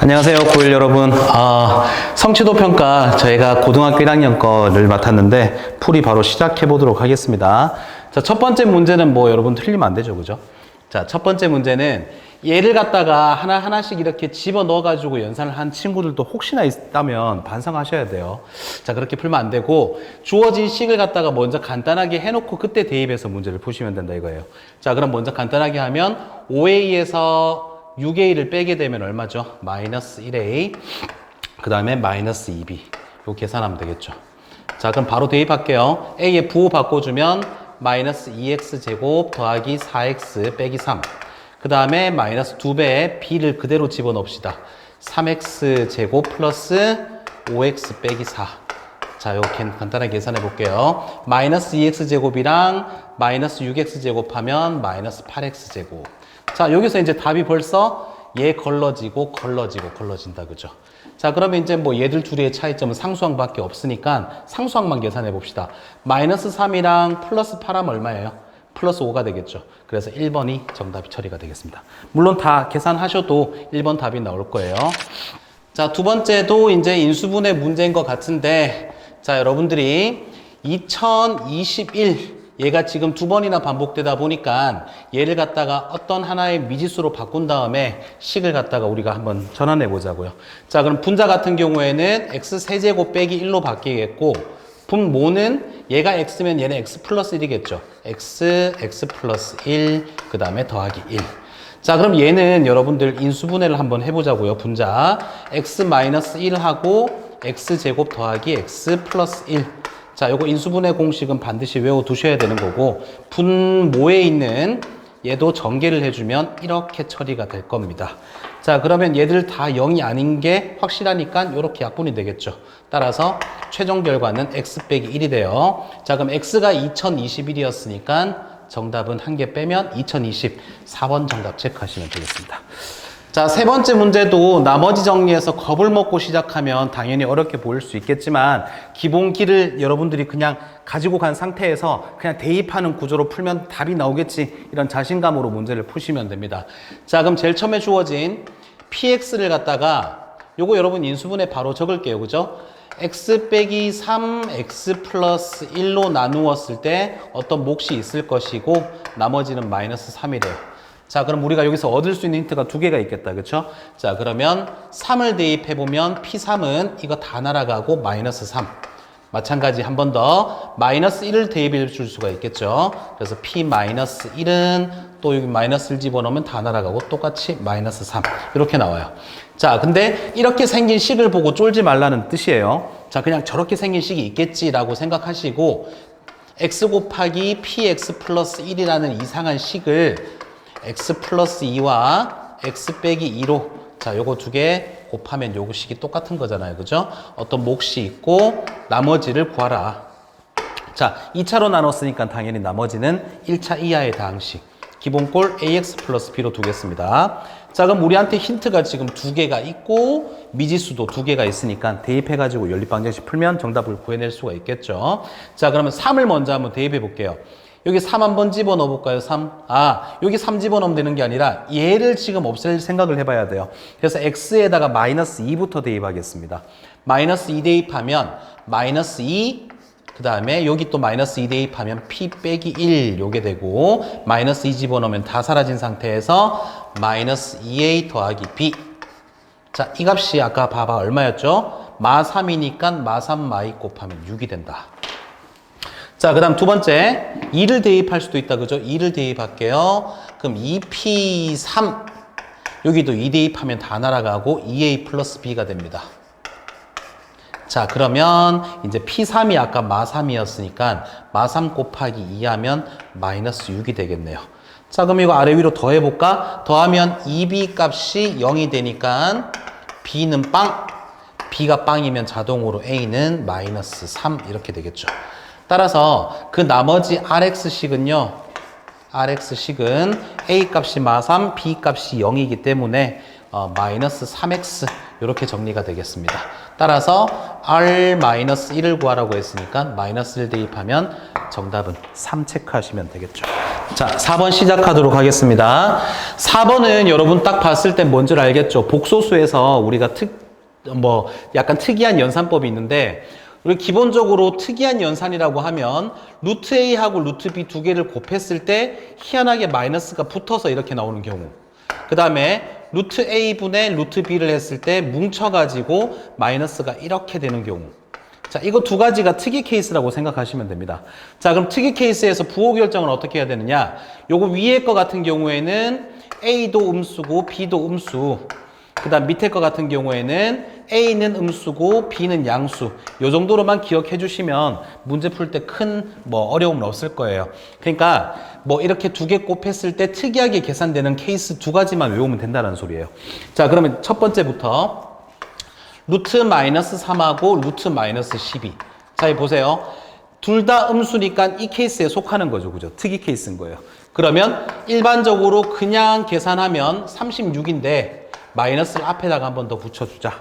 안녕하세요, 고1 여러분. 성취도 평가 저희가 고등학교 1학년 거를 맡았는데 풀이 바로 시작해 보도록 하겠습니다. 자, 첫 번째 문제는 뭐 여러분 틀리면 안 되죠, 그죠? 자, 첫 번째 문제는 얘를 갖다가 하나씩 이렇게 집어 넣어 가지고 연산을 한 친구들도 혹시나 있다면 반성하셔야 돼요. 자, 그렇게 풀면 안 되고 주어진 식을 갖다가 먼저 간단하게 해놓고 그때 대입해서 문제를 푸시면 된다 이거예요. 자, 그럼 먼저 간단하게 하면 5A에서 6A를 빼게 되면 얼마죠? 마이너스 1A, 그 다음에 마이너스 2B. 이거 계산하면 되겠죠. 자, 그럼 바로 대입할게요. A에 부호 바꿔주면 마이너스 2X제곱 더하기 4X 빼기 3. 그 다음에 마이너스 2배에 B를 그대로 집어넣읍시다. 3X제곱 플러스 5X 빼기 4. 자, 이렇게 간단하게 계산해 볼게요. 마이너스 2X제곱이랑 마이너스 6X제곱 하면 마이너스 8X제곱. 자, 여기서 이제 답이 벌써 얘 걸러진다, 그죠? 자, 그러면 이제 뭐 얘들 둘의 차이점은 상수항밖에 없으니까 상수항만 계산해 봅시다. 마이너스 3이랑 플러스 8하면 얼마예요? 플러스 5가 되겠죠. 그래서 1번이 정답이 처리가 되겠습니다. 물론 다 계산하셔도 1번 답이 나올 거예요. 자, 두 번째도 이제 인수분해 문제인 것 같은데, 자, 여러분들이 2021 얘가 지금 두 번이나 반복되다 보니까 얘를 갖다가 어떤 하나의 미지수로 바꾼 다음에 식을 갖다가 우리가 한번 전환해 보자고요. 자, 그럼 분자 같은 경우에는 x세제곱 빼기 1로 바뀌겠고, 분모는 얘가 x면 얘는 x 플러스 1이겠죠. x 플러스 1, 그 다음에 더하기 1. 자, 그럼 얘는 여러분들 인수분해를 한번 해보자고요. 분자 x 마이너스 1하고 x제곱 더하기 x 플러스 1. 자, 요거 인수분해 공식은 반드시 외워두셔야 되는 거고, 분모에 있는 얘도 전개를 해주면 이렇게 처리가 될 겁니다. 자, 그러면 얘들 다 0이 아닌 게 확실하니까 이렇게 약분이 되겠죠. 따라서 최종 결과는 x 빼기 1이 돼요. 자, 그럼 x가 2021이었으니까 정답은 한 개 빼면 2020, 4번 정답 체크하시면 되겠습니다. 자, 세 번째 문제도 나머지 정리해서 겁을 먹고 시작하면 당연히 어렵게 보일 수 있겠지만 기본기를 여러분들이 그냥 가지고 간 상태에서 그냥 대입하는 구조로 풀면 답이 나오겠지, 이런 자신감으로 문제를 푸시면 됩니다. 자, 그럼 제일 처음에 주어진 px를 갖다가 요거 여러분 인수분해 바로 적을게요, 그죠? x 빼기 3 x 플러스 1로 나누었을 때 어떤 몫이 있을 것이고 나머지는 마이너스 3이래요. 자, 그럼 우리가 여기서 얻을 수 있는 힌트가 두 개가 있겠다, 그쵸? 자, 그러면 3을 대입해보면 P3은 이거 다 날아가고 마이너스 3. 마찬가지 한 번 더 마이너스 1을 대입해 줄 수가 있겠죠? 그래서 P 마이너스 1은 또 여기 마이너스 1 집어넣으면 다 날아가고 똑같이 마이너스 3. 이렇게 나와요. 자, 근데 이렇게 생긴 식을 보고 쫄지 말라는 뜻이에요. 자, 그냥 저렇게 생긴 식이 있겠지라고 생각하시고 x 곱하기 px 플러스 1이라는 이상한 식을 x 플러스 2와 x 빼기 2로, 자, 요거 두 개 곱하면 요거 식이 똑같은 거잖아요, 그죠? 어떤 몫이 있고 나머지를 구하라. 자, 2차로 나눴으니까 당연히 나머지는 1차 이하의 다항식, 기본꼴 ax 플러스 b로 두겠습니다. 자, 그럼 우리한테 힌트가 지금 두 개가 있고 미지수도 두 개가 있으니까 대입해가지고 연립방정식 풀면 정답을 구해낼 수가 있겠죠. 자, 그러면 3을 먼저 한번 대입해 볼게요. 여기 3 한번 집어넣어 볼까요? 3. 여기 3 집어넣으면 되는 게 아니라 얘를 지금 없앨 생각을 해봐야 돼요. 그래서 x에다가 마이너스 2부터 대입하겠습니다. 마이너스 2 대입하면 마이너스 2, 그 다음에 여기 또 마이너스 2 대입하면 p 빼기 1 요게 되고, 마이너스 2 집어넣으면 다 사라진 상태에서 마이너스 2a 더하기 b. 자, 이 값이 아까 봐봐 얼마였죠? 마 3이니까 마 3 마 2 곱하면 6이 된다. 자, 그 다음 두 번째 2를 대입할 수도 있다, 그죠? 2를 대입할게요. 그럼 2p3 여기도 2 대입하면 다 날아가고 2a 플러스 b가 됩니다. 자, 그러면 이제 p3이 아까 마 3이었으니까 마 3 곱하기 2 하면 마이너스 6이 되겠네요. 자, 그럼 이거 아래 위로 더해볼까? 더하면 2b 값이 0이 되니까 b는 빵, b가 빵이면 자동으로 a는 마이너스 3 이렇게 되겠죠. 따라서 그 나머지 Rx식은요, Rx식은 A 값이 마3, B 값이 0이기 때문에 마이너스 3X 이렇게 정리가 되겠습니다. 따라서 R-1을 구하라고 했으니까 마이너스 1 대입하면 정답은 3 체크하시면 되겠죠. 자, 4번 시작하도록 하겠습니다. 4번은 여러분 딱 봤을 땐 뭔 줄 알겠죠? 복소수에서 우리가 약간 특이한 연산법이 있는데, 우리 기본적으로 특이한 연산이라고 하면 루트 A하고 루트 B 두 개를 곱했을 때 희한하게 마이너스가 붙어서 이렇게 나오는 경우, 그 다음에 루트 A분의 루트 B를 했을 때 뭉쳐가지고 마이너스가 이렇게 되는 경우. 자, 이거 두 가지가 특이 케이스라고 생각하시면 됩니다. 자, 그럼 특이 케이스에서 부호 결정을 어떻게 해야 되느냐? 요거 위에 거 같은 경우에는 A도 음수고 B도 음수, 그 다음 밑에 거 같은 경우에는 A는 음수고 B는 양수. 요 정도로만 기억해 주시면 문제 풀 때 큰 어려움은 없을 거예요. 그러니까 이렇게 두 개 곱했을 때 특이하게 계산되는 케이스 두 가지만 외우면 된다는 소리예요. 자, 그러면 첫 번째부터 루트 마이너스 3하고 루트 마이너스 12. 자, 이 보세요. 둘 다 음수니까 이 케이스에 속하는 거죠. 그죠? 특이 케이스인 거예요. 그러면 일반적으로 그냥 계산하면 36인데 마이너스를 앞에다가 한 번 더 붙여주자.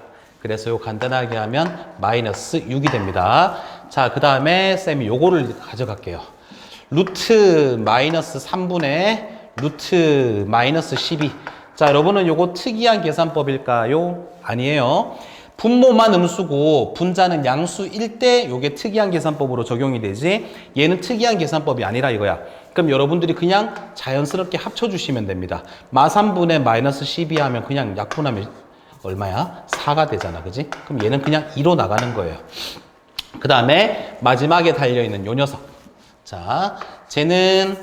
그래서 요 간단하게 하면 마이너스 6이 됩니다. 자, 그 다음에 쌤이 요거를 가져갈게요. 루트 마이너스 3분의 루트 마이너스 12. 자, 여러분은 요거 특이한 계산법일까요? 아니에요. 분모만 음수고 분자는 양수일 때 요게 특이한 계산법으로 적용이 되지, 얘는 특이한 계산법이 아니라 이거야. 그럼 여러분들이 그냥 자연스럽게 합쳐주시면 됩니다. 마3분의 마이너스 12 하면 그냥 약분하면 얼마야? 4가 되잖아. 그지? 그럼 얘는 그냥 2로 나가는 거예요. 그 다음에 마지막에 달려있는 요 녀석. 자, 쟤는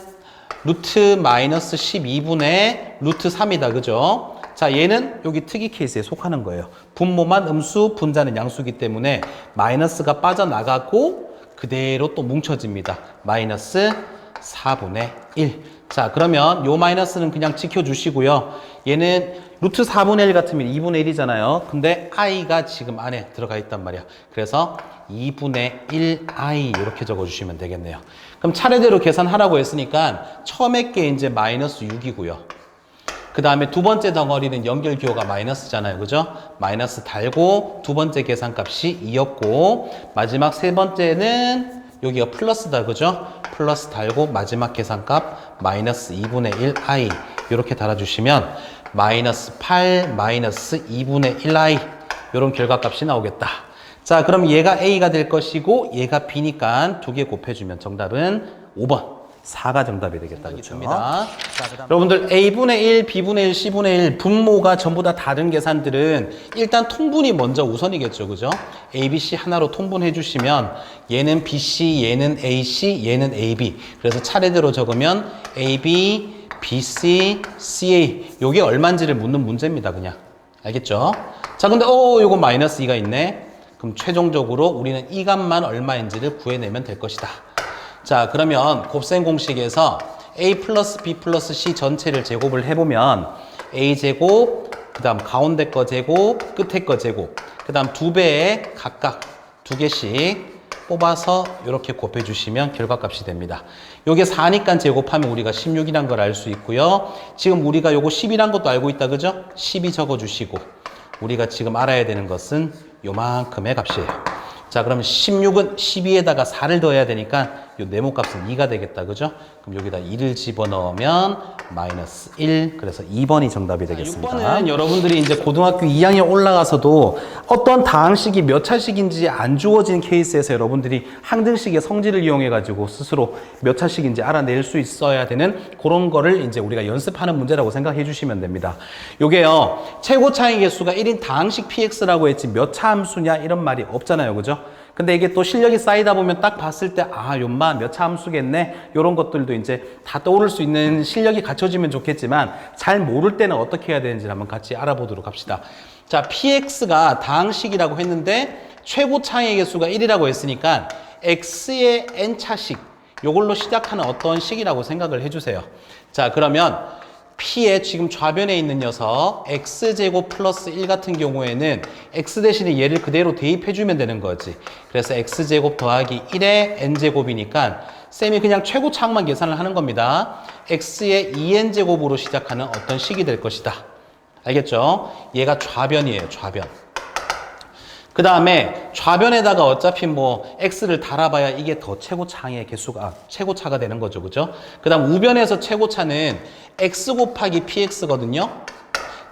루트 마이너스 12분의 루트 3이다. 그죠? 자, 얘는 여기 특이 케이스에 속하는 거예요. 분모만 음수, 분자는 양수기 때문에 마이너스가 빠져나가고 그대로 또 뭉쳐집니다. 마이너스 4분의 1. 자, 그러면 요 마이너스는 그냥 지켜주시고요. 얘는 루트 4분의 1 같으면 2분의 1이잖아요. 근데 i가 지금 안에 들어가 있단 말이야. 그래서 2분의 1i 이렇게 적어주시면 되겠네요. 그럼 차례대로 계산하라고 했으니까 처음에 게 이제 마이너스 6이고요. 그 다음에 두 번째 덩어리는 연결 기호가 마이너스잖아요. 그죠? 마이너스 달고 두 번째 계산값이 2였고, 마지막 세 번째는 여기가 플러스다. 그죠? 플러스 달고 마지막 계산값 마이너스 2분의 1i 이렇게 달아주시면 마이너스 8 마이너스 2분의 1i 이런 결과값이 나오겠다. 자, 그럼 얘가 a가 될 것이고 얘가 b니까 두 개 곱해주면 정답은 5번. 4가 정답이 되겠다. 그렇죠? 여러분들 A분의 1, B분의 1, C분의 1 분모가 전부 다 다른 계산들은 일단 통분이 먼저 우선이겠죠. 그죠? A, B, C 하나로 통분해 주시면 얘는 BC, 얘는 AC, 얘는 AB. 그래서 차례대로 적으면 AB, BC, CA. 요게 얼마인지를 묻는 문제입니다. 그냥. 알겠죠? 자, 근데 요거 마이너스 2가 있네. 그럼 최종적으로 우리는 이 값만 얼마인지를 구해내면 될 것이다. 자, 그러면 곱셈 공식에서 a 플러스 b 플러스 c 전체를 제곱을 해보면 a 제곱, 그 다음 가운데 거 제곱, 끝에 거 제곱, 그 다음 두 배에 각각 두 개씩 뽑아서 이렇게 곱해주시면 결과값이 됩니다. 요게 4니까 제곱하면 우리가 16이란 걸 알 수 있고요. 지금 우리가 요거 10이란 것도 알고 있다. 그죠? 10이 적어주시고, 우리가 지금 알아야 되는 것은 요만큼의 값이에요. 자, 그럼 16은 12에다가 4를 더해야 되니까 요 네모값은 2가 되겠다. 그죠? 그럼 여기다 2를 집어넣으면 마이너스 1. 그래서 2번이 정답이 되겠습니다. 6번은 여러분들이 이제 고등학교 2학년 올라가서도 어떤 다항식이 몇 차식인지 안 주어진 케이스에서 여러분들이 항등식의 성질을 이용해가지고 스스로 몇 차식인지 알아낼 수 있어야 되는 그런 거를 이제 우리가 연습하는 문제라고 생각해 주시면 됩니다. 요게요, 최고 차이 개수가 1인 다항식 px라고 했지 몇 차 함수냐 이런 말이 없잖아요. 그죠? 근데 이게 또 실력이 쌓이다 보면 딱 봤을 때, 요마 몇 차 함수겠네? 요런 것들도 이제 다 떠오를 수 있는 실력이 갖춰지면 좋겠지만, 잘 모를 때는 어떻게 해야 되는지 한번 같이 알아보도록 합시다. 자, px가 다항식이라고 했는데, 최고 차이의 개수가 1이라고 했으니까, x의 n차식, 요걸로 시작하는 어떤 식이라고 생각을 해주세요. 자, 그러면, P의 지금 좌변에 있는 녀석 x제곱 플러스 1 같은 경우에는 x 대신에 얘를 그대로 대입해주면 되는 거지. 그래서 x제곱 더하기 1의 n제곱이니까 쌤이 그냥 최고차항만 계산을 하는 겁니다. x의 2n제곱으로 시작하는 어떤 식이 될 것이다. 알겠죠? 얘가 좌변이에요. 좌변. 그 다음에 좌변에다가 어차피 뭐 x를 달아봐야 이게 더 최고차의 개수가 최고차가 되는 거죠, 그죠? 그 다음 우변에서 최고차는 x 곱하기 px거든요.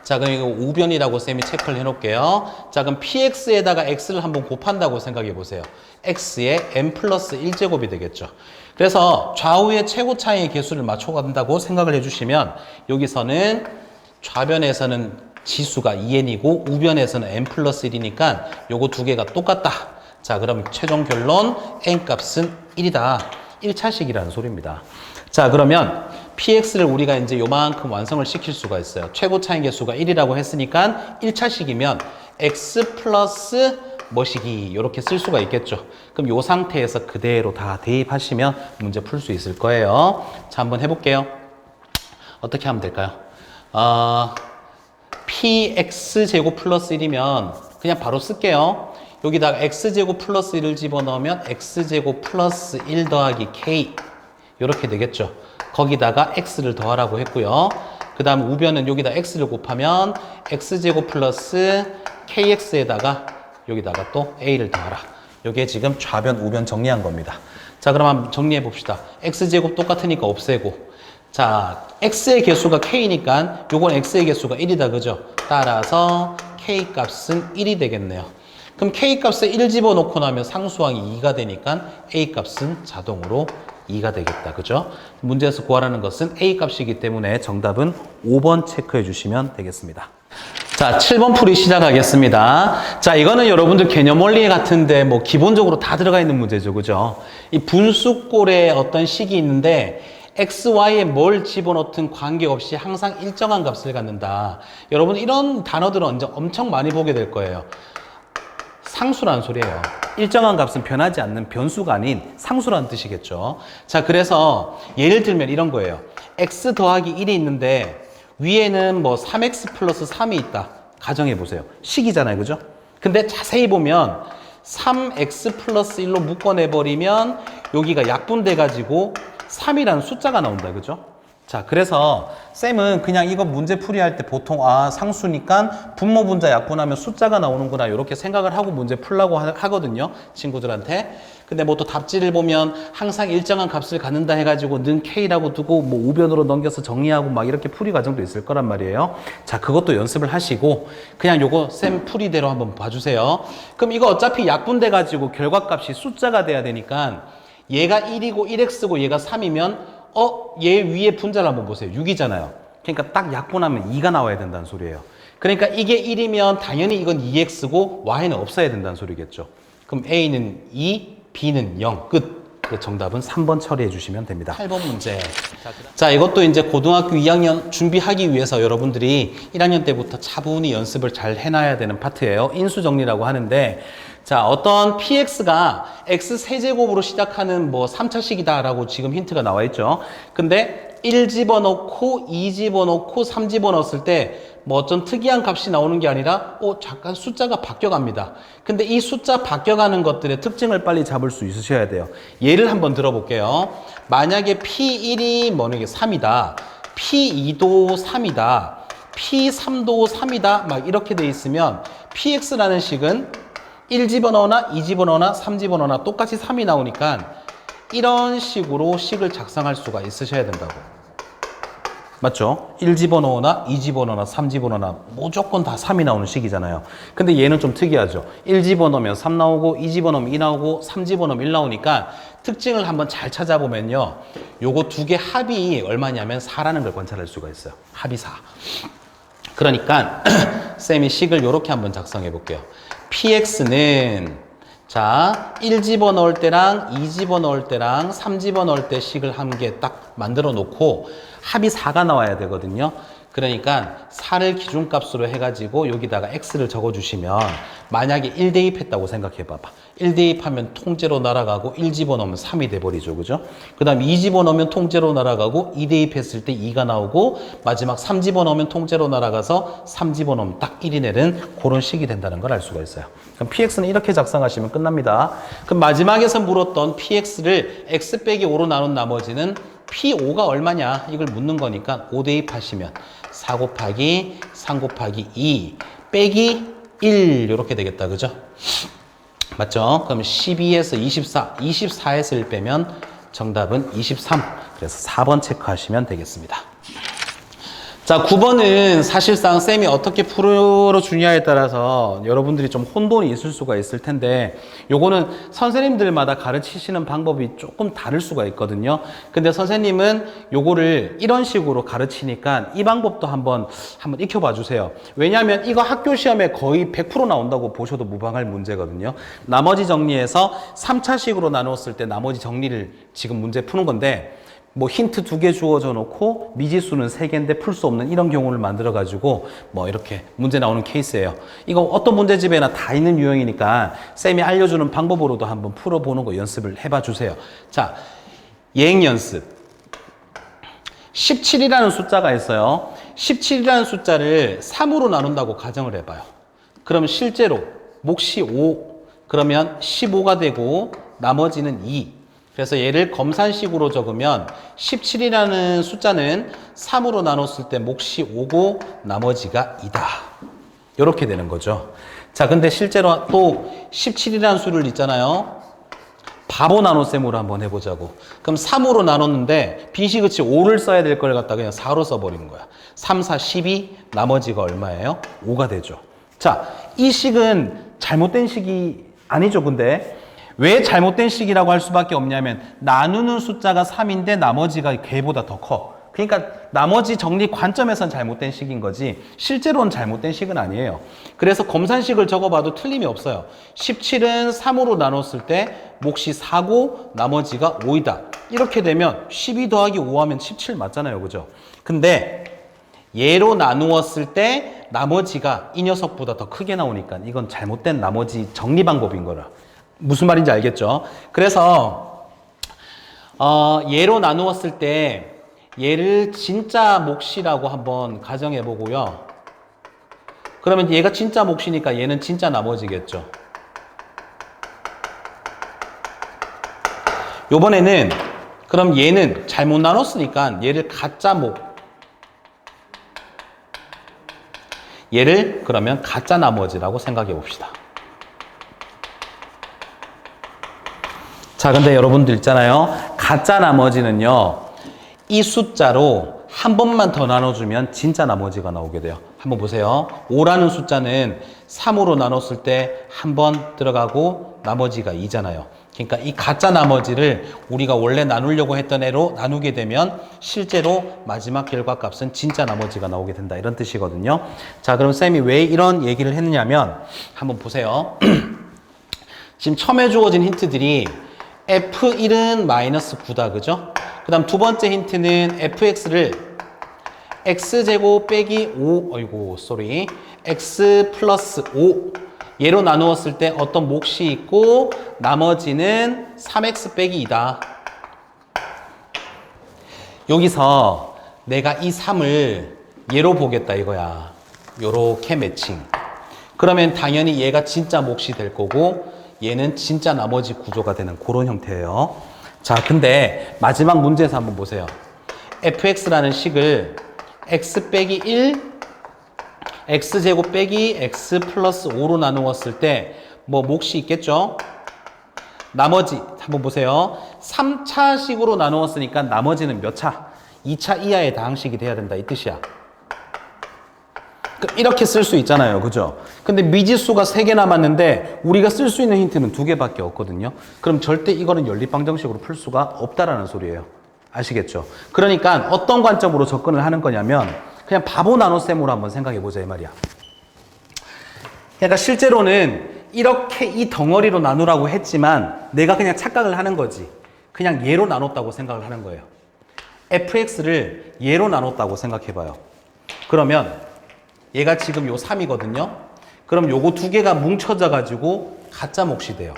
자, 그럼 이거 우변이라고 쌤이 체크를 해놓을게요. 자, 그럼 px에다가 x를 한번 곱한다고 생각해 보세요. x의 n 플러스 1제곱이 되겠죠. 그래서 좌우의 최고차의 개수를 맞춰간다고 생각을 해주시면 여기서는 좌변에서는 지수가 2n이고 우변에서는 n 플러스 1이니까 요거 두 개가 똑같다. 자, 그럼 최종 결론 n 값은 1이다. 1차식이라는 소리입니다. 자, 그러면 px를 우리가 이제 요만큼 완성을 시킬 수가 있어요. 최고차의 개수가 1이라고 했으니까 1차식이면 x 플러스 뭐시기 이렇게 쓸 수가 있겠죠. 그럼 요 상태에서 그대로 다 대입하시면 문제 풀 수 있을 거예요. 자, 한번 해볼게요. 어떻게 하면 될까요? px제곱 플러스 1이면 그냥 바로 쓸게요. 여기다가 x제곱 플러스 1을 집어넣으면 x제곱 플러스 1 더하기 k 이렇게 되겠죠. 거기다가 x를 더하라고 했고요. 그 다음 우변은 여기다 x를 곱하면 x제곱 플러스 kx에다가 여기다가 또 a를 더하라. 이게 지금 좌변 우변 정리한 겁니다. 자, 그럼 한번 정리해 봅시다. x제곱 똑같으니까 없애고, 자, x의 개수가 k니까 요건 x의 개수가 1이다, 그죠? 따라서 k 값은 1이 되겠네요. 그럼 k 값에 1 집어넣고 나면 상수항이 2가 되니까 a 값은 자동으로 2가 되겠다, 그죠? 문제에서 구하라는 것은 a 값이기 때문에 정답은 5번 체크해 주시면 되겠습니다. 자, 7번 풀이 시작하겠습니다. 자, 이거는 여러분들 개념 원리 같은데 뭐 기본적으로 다 들어가 있는 문제죠, 그죠? 이 분수꼴에 어떤 식이 있는데 x, y에 뭘 집어넣든 관계없이 항상 일정한 값을 갖는다. 여러분 이런 단어들은 엄청 많이 보게 될 거예요. 상수라는 소리예요. 일정한 값은 변하지 않는 변수가 아닌 상수라는 뜻이겠죠. 자, 그래서 예를 들면 이런 거예요. x 더하기 1이 있는데 위에는 뭐 3x 플러스 3이 있다. 가정해 보세요. 식이잖아요, 그죠? 근데 자세히 보면 3x 플러스 1로 묶어내버리면 여기가 약분돼가지고 3이라는 숫자가 나온다, 그죠? 자, 그래서 쌤은 그냥 이거 문제 풀이할 때 보통 상수니까 분모 분자 약분하면 숫자가 나오는구나 이렇게 생각을 하고 문제 풀라고 하거든요, 친구들한테. 근데 뭐 또 답지를 보면 항상 일정한 값을 갖는다 해가지고 는 k라고 두고 뭐 우변으로 넘겨서 정리하고 막 이렇게 풀이 과정도 있을 거란 말이에요. 자, 그것도 연습을 하시고 그냥 요거 쌤 풀이대로 한번 봐주세요. 그럼 이거 어차피 약분돼가지고 결과값이 숫자가 돼야 되니까 얘가 1이고 1x고 얘가 3이면 얘 위에 분자를 한번 보세요. 6이잖아요. 그러니까 딱 약분하면 2가 나와야 된다는 소리예요. 그러니까 이게 1이면 당연히 이건 2x고 y는 없어야 된다는 소리겠죠. 그럼 a는 2, b는 0. 끝. 그 정답은 3번 처리해 주시면 됩니다. 8번 문제. 자, 이것도 이제 고등학교 2학년 준비하기 위해서 여러분들이 1학년 때부터 차분히 연습을 잘 해놔야 되는 파트예요. 인수정리라고 하는데, 자, 어떤 px가 x 세제곱으로 시작하는 뭐 3차식이다라고 지금 힌트가 나와 있죠. 근데 1 집어넣고 2 집어넣고 3 집어넣었을 때 뭐 어떤 특이한 값이 나오는 게 아니라 잠깐 숫자가 바뀌어갑니다. 근데 이 숫자 바뀌어가는 것들의 특징을 빨리 잡을 수 있으셔야 돼요. 예를 한번 들어볼게요. 만약에 p1이 뭐는 게 3이다. p2도 3이다. p3도 3이다. 막 이렇게 돼 있으면 px라는 식은 1 집어넣으나 2 집어넣으나 3 집어넣으나 똑같이 3이 나오니까 이런 식으로 식을 작성할 수가 있으셔야 된다고. 맞죠? 1 집어넣으나 2 집어넣으나 3 집어넣으나 무조건 다 3이 나오는 식이잖아요. 근데 얘는 좀 특이하죠. 1 집어넣으면 3 나오고 2 집어넣으면 2 나오고 3 집어넣으면 1 나오니까 특징을 한번 잘 찾아보면요. 요거 두 개 합이 얼마냐면 4라는 걸 관찰할 수가 있어요. 합이 4. 그러니까 쌤이 식을 요렇게 한번 작성해 볼게요. px는 자, 1 집어넣을 때랑 2 집어넣을 때랑 3 집어넣을 때 식을 한 개 딱 만들어 놓고 합이 4가 나와야 되거든요. 그러니까 4를 기준값으로 해가지고 여기다가 x를 적어주시면 만약에 1 대입했다고 생각해봐봐. 1 대입하면 통째로 날아가고 1 집어넣으면 3이 돼버리죠. 그죠? 그 다음 2 집어넣으면 통째로 날아가고 2 대입했을 때 2가 나오고 마지막 3 집어넣으면 통째로 날아가서 3 집어넣으면 딱 1이 내는 그런 식이 된다는 걸 알 수가 있어요. 그럼 px는 이렇게 작성하시면 끝납니다. 그럼 마지막에서 물었던 px를 x 빼기 5로 나눈 나머지는 P5가 얼마냐 이걸 묻는 거니까 5 대입하시면 4 곱하기 3 곱하기 2 빼기 1 이렇게 되겠다. 그죠? 맞죠? 그럼 12에서 24, 24에서 1 빼면 정답은 23. 그래서 4번 체크하시면 되겠습니다. 자, 9번은 사실상 쌤이 어떻게 풀어주냐에 따라서 여러분들이 좀 혼돈이 있을 수가 있을 텐데, 요거는 선생님들마다 가르치시는 방법이 조금 다를 수가 있거든요. 근데 선생님은 요거를 이런 식으로 가르치니까 이 방법도 한번 익혀봐 주세요. 왜냐하면 이거 학교 시험에 거의 100% 나온다고 보셔도 무방할 문제거든요. 나머지 정리해서 3차식으로 나눴을 때 나머지 정리를 지금 문제 푸는 건데, 뭐 힌트 2개 주어져 놓고 미지수는 3개인데 풀 수 없는 이런 경우를 만들어 가지고 뭐 이렇게 문제 나오는 케이스예요. 이거 어떤 문제집에나 다 있는 유형이니까 쌤이 알려주는 방법으로도 한번 풀어보는 거 연습을 해봐 주세요. 자, 예행 연습. 17이라는 숫자가 있어요. 17이라는 숫자를 3으로 나눈다고 가정을 해봐요. 그럼 실제로 몫이 5, 그러면 15가 되고 나머지는 2. 그래서 얘를 검산식으로 적으면 17이라는 숫자는 3으로 나눴을 때 몫이 5고 나머지가 2다. 이렇게 되는 거죠. 자, 근데 실제로 또 17이라는 수를 있잖아요. 바보 나눗셈으로 한번 해보자고. 그럼 3으로 나눴는데 빈시그치 5를 써야 될 걸 갖다 그냥 4로 써버리는 거야. 3, 4, 12, 나머지가 얼마예요? 5가 되죠. 자, 이 식은 잘못된 식이 아니죠. 근데 왜 잘못된 식이라고 할 수밖에 없냐면 나누는 숫자가 3인데 나머지가 걔보다 더 커. 그러니까 나머지 정리 관점에선 잘못된 식인 거지 실제로는 잘못된 식은 아니에요. 그래서 검산식을 적어봐도 틀림이 없어요. 17은 3으로 나눴을 때 몫이 4고 나머지가 5이다. 이렇게 되면 12 더하기 5 하면 17 맞잖아요. 그죠? 근데 얘로 나누었을 때 나머지가 이 녀석보다 더 크게 나오니까 이건 잘못된 나머지 정리 방법인 거라. 무슨 말인지 알겠죠? 그래서 얘로 나누었을 때 얘를 진짜 몫이라고 한번 가정해 보고요. 그러면 얘가 진짜 몫이니까 얘는 진짜 나머지겠죠. 요번에는 그럼 얘는 잘못 나눴으니까 얘를 가짜 몫, 얘를 그러면 가짜 나머지라고 생각해 봅시다. 자, 근데 여러분들 있잖아요. 가짜 나머지는요, 이 숫자로 한 번만 더 나눠주면 진짜 나머지가 나오게 돼요. 한번 보세요. 5라는 숫자는 3으로 나눴을 때 한 번 들어가고 나머지가 2잖아요. 그러니까 이 가짜 나머지를 우리가 원래 나누려고 했던 애로 나누게 되면 실제로 마지막 결과값은 진짜 나머지가 나오게 된다. 이런 뜻이거든요. 자, 그럼 쌤이 왜 이런 얘기를 했느냐면 한번 보세요. 지금 처음에 주어진 힌트들이 F1은 마이너스 9다. 그죠? 그 다음 두 번째 힌트는 fx를 x제곱 빼기 5, x 플러스 5 얘로 나누었을 때 어떤 몫이 있고 나머지는 3x 빼기 2다. 여기서 내가 이 3을 얘로 보겠다 이거야. 요렇게 매칭. 그러면 당연히 얘가 진짜 몫이 될 거고 얘는 진짜 나머지 구조가 되는 그런 형태예요. 자, 근데 마지막 문제에서 한번 보세요. fx라는 식을 x 빼기 1, x제곱 빼기 x 플러스 5로 나누었을 때 뭐 몫이 있겠죠? 나머지 한번 보세요. 3차식으로 나누었으니까 나머지는 몇 차? 2차 이하의 다항식이 돼야 된다 이 뜻이야. 이렇게 쓸 수 있잖아요. 그죠? 근데 미지수가 3개 남았는데 우리가 쓸 수 있는 힌트는 2개밖에 없거든요. 그럼 절대 이거는 연립방정식으로 풀 수가 없다라는 소리예요. 아시겠죠? 그러니까 어떤 관점으로 접근을 하는 거냐면 그냥 바보 나눗셈으로 한번 생각해 보자 이 말이야. 그러니까 실제로는 이렇게 이 덩어리로 나누라고 했지만 내가 그냥 착각을 하는 거지. 그냥 얘로 나눴다고 생각을 하는 거예요. fx를 얘로 나눴다고 생각해 봐요. 그러면 얘가 지금 요 3이거든요. 그럼 요거 2개가 뭉쳐져 가지고 가짜 몫이 돼요.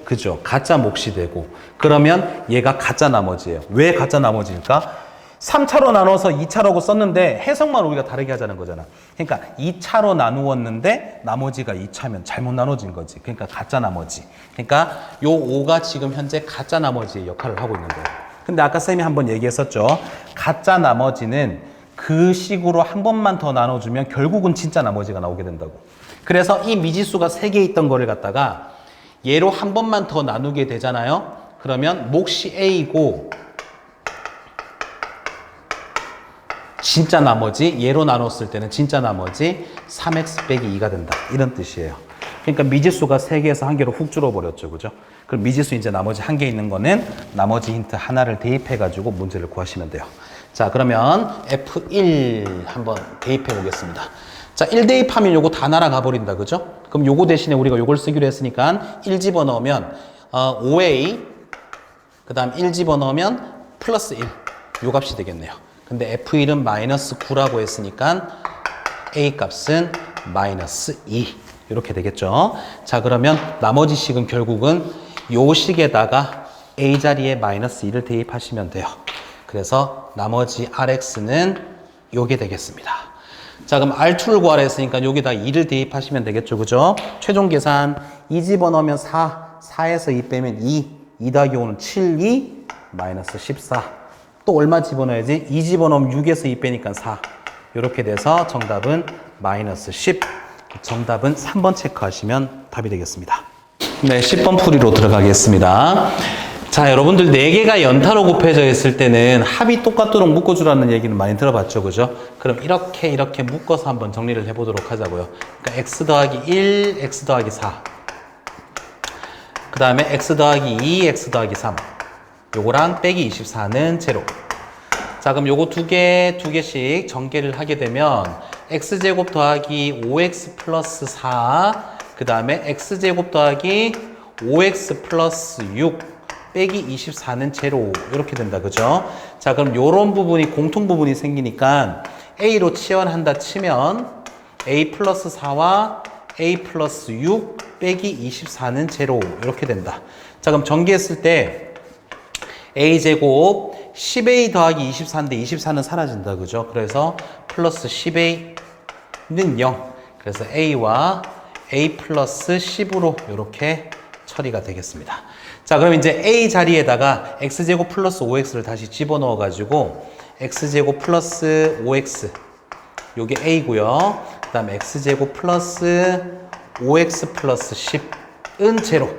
그죠? 가짜 몫이 되고 그러면 얘가 가짜 나머지예요. 왜 가짜 나머지일까? 3차로 나눠서 2차라고 썼는데 해석만 우리가 다르게 하자는 거잖아. 그러니까 2차로 나누었는데 나머지가 2차면 잘못 나눠진 거지. 그러니까 가짜 나머지. 그러니까 요 5가 지금 현재 가짜 나머지의 역할을 하고 있는 거예요. 근데 아까 쌤이 한번 얘기했었죠. 가짜 나머지는 그 그 식으로 한 번만 더 나눠주면 결국은 진짜 나머지가 나오게 된다고. 그래서 이 미지수가 3개 있던 거를 갖다가 얘로 한 번만 더 나누게 되잖아요. 그러면 몫이 A고 진짜 나머지 얘로 나눴을 때는 진짜 나머지 3x 빼기 2가 된다. 이런 뜻이에요. 그러니까 미지수가 3개에서 1개로 훅 줄어버렸죠. 그죠? 그럼 미지수 이제 나머지 1개 있는 거는 나머지 힌트 하나를 대입해가지고 문제를 구하시면 돼요. 자, 그러면 F1 한번 대입해 보겠습니다. 자, 1 대입하면 요거 다 날아가 버린다. 그죠? 그럼 요거 대신에 우리가 요걸 쓰기로 했으니까 1 집어넣으면 5A 그 다음 1 집어넣으면 플러스 1 요 값이 되겠네요. 근데 F1은 마이너스 9라고 했으니까 A 값은 마이너스 2 이렇게 되겠죠. 자, 그러면 나머지 식은 결국은 요 식에다가 A 자리에 마이너스 2를 대입하시면 돼요. 그래서 나머지 RX는 요게 되겠습니다. 자, 그럼 R2를 구하라 했으니까 여기다 2를 대입하시면 되겠죠. 그죠? 최종 계산 2 집어넣으면 4, 4에서 2 빼면 2 더하기 5는 7, 2, 마이너스 14. 또 얼마 집어넣어야지? 2 집어넣으면 6에서 2 빼니까 4. 이렇게 돼서 정답은 마이너스 10. 정답은 3번 체크하시면 답이 되겠습니다. 네, 10번 풀이로 들어가겠습니다. 자, 여러분들 4개가 연타로 곱해져 있을 때는 합이 똑같도록 묶어주라는 얘기는 많이 들어봤죠. 그죠? 그럼 이렇게 묶어서 한번 정리를 해보도록 하자고요. 그러니까 x 더하기 1, x 더하기 4. 그 다음에 x 더하기 2, x 더하기 3. 요거랑 빼기 24는 제로. 자, 그럼 요거 두 개씩 전개를 하게 되면 x제곱 더하기 5x 플러스 4, 그 다음에 x제곱 더하기 5x 플러스 6 빼기 24는 제로 이렇게 된다. 그죠? 자, 그럼 요런 부분이 공통 부분이 생기니까 a로 치환한다 치면 a 플러스 4와 a 플러스 6 빼기 24는 제로 이렇게 된다. 자, 그럼 전개했을 때 a제곱 10a 더하기 24인데 24는 사라진다. 그죠? 그래서 플러스 10a는 0. 그래서 a와 a 플러스 10으로 이렇게 처리가 되겠습니다. 자, 그럼 이제 a 자리에다가 x제곱 플러스 5x를 다시 집어넣어 가지고 x제곱 플러스 5x 요게 a고요. 그 다음에 x제곱 플러스 5x 플러스 10은 제로.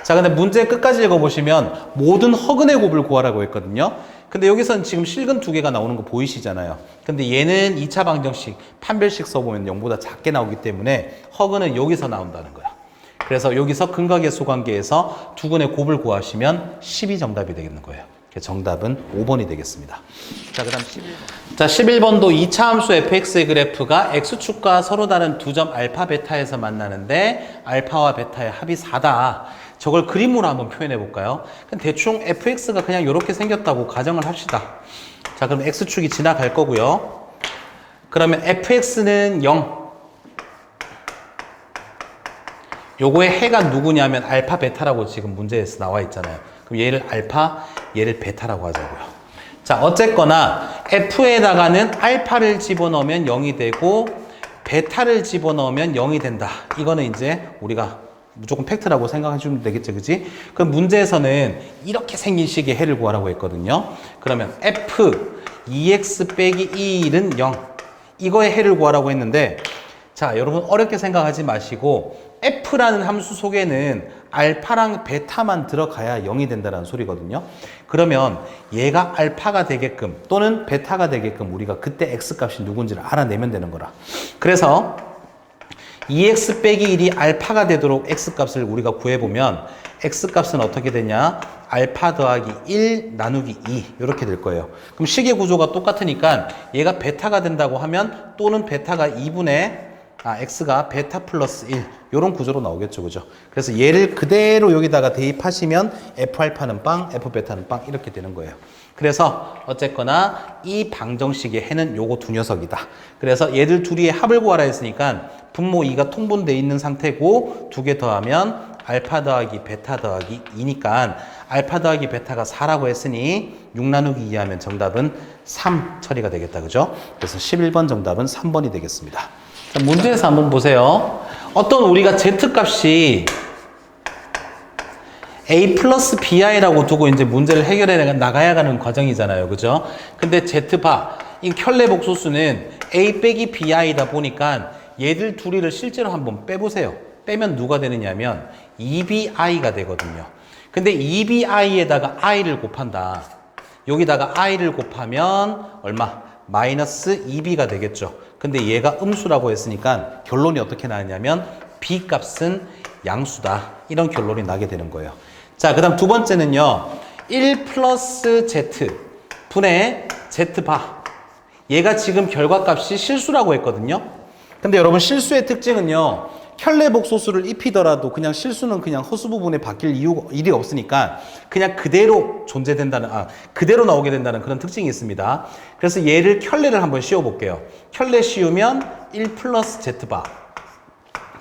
자, 근데 문제 끝까지 읽어보시면 모든 허근의 곱을 구하라고 했거든요. 근데 여기서는 지금 실근 2개가 나오는 거 보이시잖아요. 근데 얘는 2차 방정식, 판별식 써보면 0보다 작게 나오기 때문에 허근은 여기서 나온다는 거야. 그래서 여기서 근각의 관계에서 두근의 곱을 구하시면 10이 정답이 되겠는 거예요. 정답은 5번이 되겠습니다. 자, 그 다음 11번. 자, 11번도 2차 함수 fx의 그래프가 x축과 서로 다른 두 점 알파, 베타에서 만나는데 알파와 베타의 합이 4다. 저걸 그림으로 한번 표현해 볼까요? 대충 fx가 그냥 이렇게 생겼다고 가정을 합시다. 자, 그럼 x축이 지나갈 거고요. 그러면 fx는 0. 요거의 해가 누구냐면 알파, 베타라고 지금 문제에서 나와 있잖아요. 그럼 얘를 알파, 얘를 베타라고 하자고요. 자, 어쨌거나 f에다가는 알파를 집어넣으면 0이 되고 베타를 집어넣으면 0이 된다. 이거는 이제 우리가 무조건 팩트라고 생각해 주면 되겠죠. 그지? 그럼 문제에서는 이렇게 생긴 식의 해를 구하라고 했거든요. 그러면 f 2x 빼기 1은 0. 이거의 해를 구하라고 했는데, 자, 여러분 어렵게 생각하지 마시고 f라는 함수 속에는 알파랑 베타만 들어가야 0이 된다는 소리거든요. 그러면 얘가 알파가 되게끔 또는 베타가 되게끔 우리가 그때 x값이 누군지를 알아내면 되는 거라. 그래서 2x 빼기 1이 알파가 되도록 x값을 우리가 구해보면 x값은 어떻게 되냐? 알파 더하기 1 나누기 2 이렇게 될 거예요. 그럼 식의 구조가 똑같으니까 얘가 베타가 된다고 하면 또는 베타가 2분의 x가 베타 플러스 1 이런 구조로 나오겠죠. 그죠? 그래서 얘를 그대로 여기다가 대입하시면 f알파는 빵, f베타는 빵 이렇게 되는 거예요. 그래서 어쨌거나 이 방정식의 해는 요거 두 녀석이다. 그래서 얘들 둘이의 합을 구하라 했으니까 분모 2가 통분되어 있는 상태고 두 개 더하면 알파 더하기 베타 더하기 2니까 알파 더하기 베타가 4라고 했으니 6 나누기 2 하면 정답은 3 처리가 되겠다. 그죠? 그래서 11번 정답은 3번이 되겠습니다. 자, 문제에서 한번 보세요. 어떤 우리가 z값이 a 플러스 bi라고 두고 이제 문제를 해결해 나가야 하는 과정이잖아요. 그죠? 근데 z바 이 켤레 복소수는 A 빼기 BI다 보니까 얘들 둘이를 실제로 한번 빼보세요. 빼면 누가 되느냐면 2BI가 되거든요. 근데 2BI에다가 I를 곱한다. 여기다가 I를 곱하면 얼마? 마이너스 2B가 되겠죠. 근데 얘가 음수라고 했으니까 결론이 어떻게 나느냐면 B 값은 양수다. 이런 결론이 나게 되는 거예요. 자, 그 다음 두 번째는요. 1 플러스 Z 분의 Z바. 얘가 지금 결과값이 실수라고 했거든요. 근데 여러분 실수의 특징은요. 켤레복소수를 입히더라도 그냥 실수는 그냥 허수 부분에 바뀔 일이 없으니까 그냥 그대로 그대로 나오게 된다는 그런 특징이 있습니다. 그래서 얘를 켤레를 한번 씌워볼게요. 켤레 씌우면 1 플러스 Z바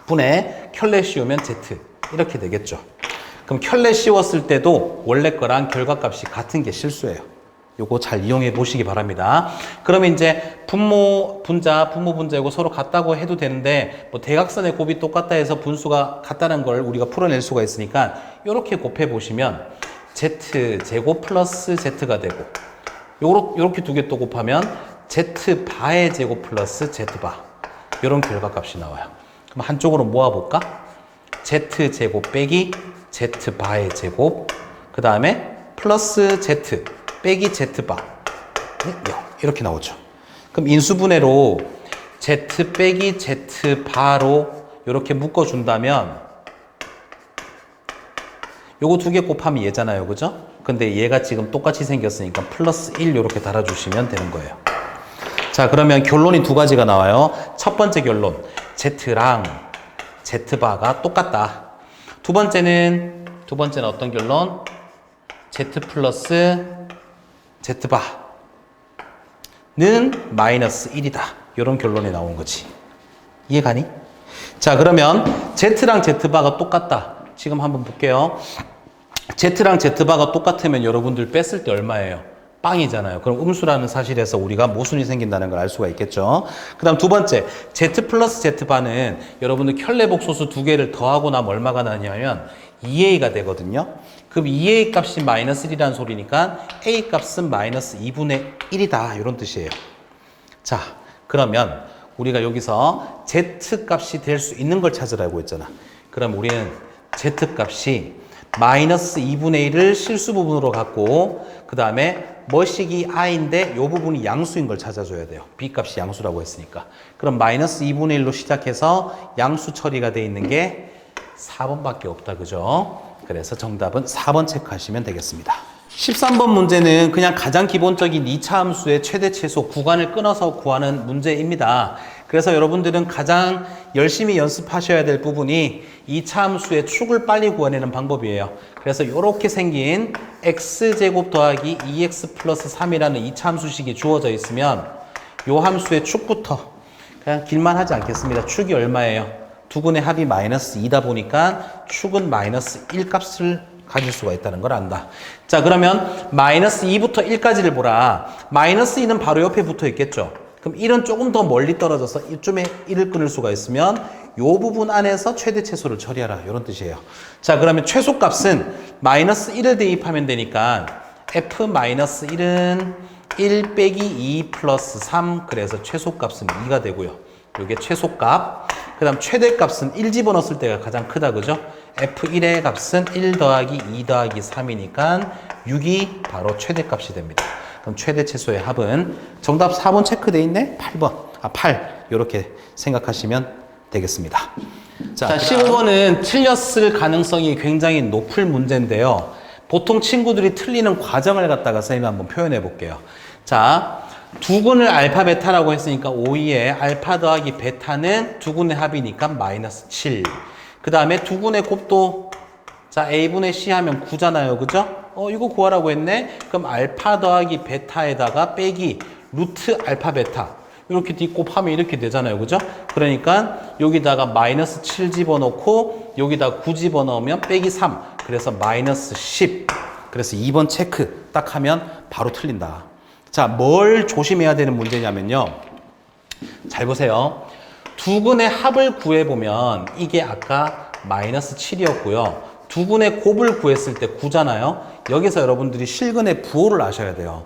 분의 켤레 씌우면 Z 이렇게 되겠죠. 그럼 켤레 씌웠을 때도 원래 거랑 결과값이 같은 게 실수예요. 요거 잘 이용해 보시기 바랍니다. 그러면 이제 분모 분자이고 서로 같다고 해도 되는데 뭐 대각선의 곱이 똑같다 해서 분수가 같다는 걸 우리가 풀어낼 수가 있으니까 이렇게 곱해 보시면 Z 제곱 플러스 Z가 되고 요렇게 두 개 또 곱하면 Z바의 제곱 플러스 Z바 이런 결과값이 나와요. 그럼 한쪽으로 모아볼까? Z제곱 빼기 Z바의 제곱 그 다음에 플러스 Z 빼기 Z바 0 이렇게 나오죠. 그럼 인수분해로 Z 빼기 Z바로 이렇게 묶어준다면 요거 두 개 곱하면 얘잖아요. 그죠? 근데 얘가 지금 똑같이 생겼으니까 플러스 1 이렇게 달아주시면 되는 거예요. 자, 그러면 결론이 두 가지가 나와요. 첫 번째 결론 Z랑 Z바가 똑같다. 두 번째는 어떤 결론? Z 플러스 Z바는 마이너스 1이다. 이런 결론이 나온 거지. 이해가니? 자, 그러면 Z랑 Z바가 똑같다. 지금 한번 볼게요. Z랑 Z바가 똑같으면 여러분들 뺐을 때 얼마예요? 빵이잖아요. 그럼 음수라는 사실에서 우리가 모순이 생긴다는 걸 알 수가 있겠죠. 그 다음 두 번째, Z 플러스 Z바는 여러분들 켤레복소수 두 개를 더하고 나면 얼마가 나냐면 2A가 되거든요. 그럼 2A 값이 마이너스 1이라는 소리니까 A 값은 마이너스 2분의 1이다. 이런 뜻이에요. 자, 그러면 우리가 여기서 Z 값이 될 수 있는 걸 찾으라고 했잖아. 그럼 우리는 Z 값이 마이너스 2분의 1을 실수 부분으로 갖고 그 다음에 뭐식이 I인데 이 부분이 양수인 걸 찾아줘야 돼요. B 값이 양수라고 했으니까. 그럼 마이너스 2분의 1로 시작해서 양수 처리가 돼 있는 게 4번밖에 없다. 그죠? 그래서 정답은 4번 체크하시면 되겠습니다. 13번 문제는 그냥 가장 기본적인 2차 함수의 최대 최소 구간을 끊어서 구하는 문제입니다. 그래서 여러분들은 가장 열심히 연습하셔야 될 부분이 2차 함수의 축을 빨리 구해내는 방법이에요. 그래서 이렇게 생긴 x제곱 더하기 2x 플러스 3이라는 2차 함수식이 주어져 있으면 이 함수의 축부터 그냥 길만 하지 않겠습니다. 축이 얼마예요? 두근의 합이 마이너스 2다 보니까 축은 마이너스 1 값을 가질 수가 있다는 걸 안다. 자, 그러면 마이너스 2부터 1까지를 보라. 마이너스 2는 바로 옆에 붙어 있겠죠. 그럼 1은 조금 더 멀리 떨어져서 이쯤에 1을 끊을 수가 있으면 이 부분 안에서 최대 최소를 처리하라. 이런 뜻이에요. 자, 그러면 최소값은 마이너스 1을 대입하면 되니까 f 마이너스 1은 1 빼기 2 플러스 3 그래서 최소값은 2가 되고요. 이게 최소값. 그 다음 최대값은 1 집어넣었을 때가 가장 크다. 그죠? F1의 값은 1 더하기 2 더하기 3이니까 6이 바로 최대값이 됩니다. 그럼 최대 최소의 합은 정답 4번 체크되어 있네? 8. 이렇게 생각하시면 되겠습니다. 자, 15번은 틀렸을 가능성이 굉장히 높을 문제인데요. 보통 친구들이 틀리는 과정을 갖다가 선생님이 한번 표현해 볼게요. 자, 두근을 알파 베타라고 했으니까 5에 알파 더하기 베타는 두근의 합이니까 마이너스 7. 그 다음에 두근의 곱도 자 A분의 C 하면 9잖아요. 그죠? 이거 구하라고 했네. 그럼 알파 더하기 베타에다가 빼기 루트 알파 베타 이렇게 곱하면 이렇게 되잖아요. 그죠? 그러니까 여기다가 마이너스 7 집어넣고 여기다 9 집어넣으면 빼기 3 그래서 마이너스 10. 그래서 2번 체크 딱 하면 바로 틀린다. 자, 뭘 조심해야 되는 문제냐면요. 잘 보세요. 두근의 합을 구해보면 이게 아까 마이너스 7이었고요. 두근의 곱을 구했을 때 9잖아요. 여기서 여러분들이 실근의 부호를 아셔야 돼요.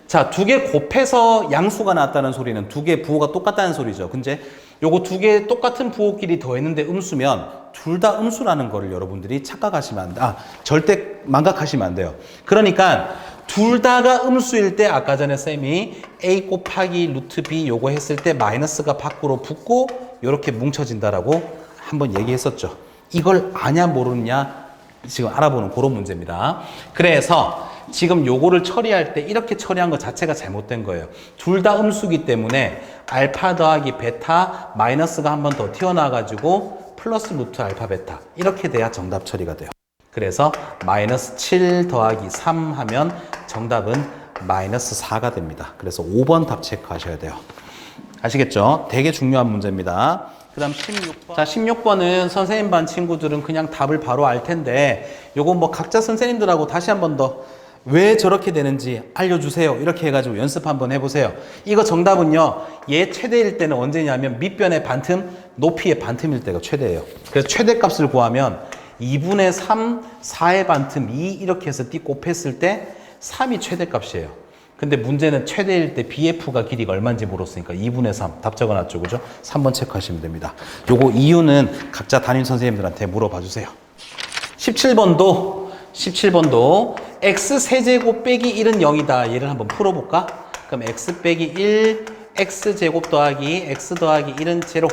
자, 두 개 곱해서 양수가 나왔다는 소리는 두 개 부호가 똑같다는 소리죠. 근데 요거 두 개 똑같은 부호끼리 더했는데 음수면 둘 다 음수라는 거를 여러분들이 착각하시면 안 돼. 절대 망각하시면 안 돼요. 그러니까 둘 다가 음수일 때 아까 전에 쌤이 a 곱하기 루트 b 요거 했을 때 마이너스가 밖으로 붙고 요렇게 뭉쳐진다라고 한번 얘기했었죠. 이걸 아냐 모르냐 지금 알아보는 그런 문제입니다. 그래서 지금 요거를 처리할 때 이렇게 처리한 것 자체가 잘못된 거예요. 둘 다 음수기 때문에 알파 더하기 베타 마이너스가 한 번 더 튀어나와가지고 플러스 루트 알파 베타 이렇게 돼야 정답 처리가 돼요. 그래서 마이너스 7 더하기 3 하면 정답은 마이너스 4가 됩니다. 그래서 5번 답 체크하셔야 돼요. 아시겠죠? 되게 중요한 문제입니다. 그 다음 16번. 자, 16번은 선생님 반 친구들은 그냥 답을 바로 알 텐데 요거 뭐 각자 선생님들하고 다시 한 번 더 왜 저렇게 되는지 알려주세요. 이렇게 해가지고 연습 한번 해보세요. 이거 정답은요. 얘 최대일 때는 언제냐면 밑변의 반틈, 높이의 반틈일 때가 최대예요. 그래서 최대값을 구하면 2분의 3, 4의 반틈 2 이렇게 해서 띠 곱했을 때 3이 최대값이에요. 근데 문제는 최대일 때 BF가 길이가 얼마인지 물었으니까 2분의 3 답 적어놨죠. 그죠? 3번 체크하시면 됩니다. 요거 이유는 각자 담임 선생님들한테 물어봐 주세요. 17번도 x세제곱 빼기 1은 0이다. 얘를 한번 풀어볼까? 그럼 x 빼기 1, x제곱 더하기 x 더하기 1은 제로.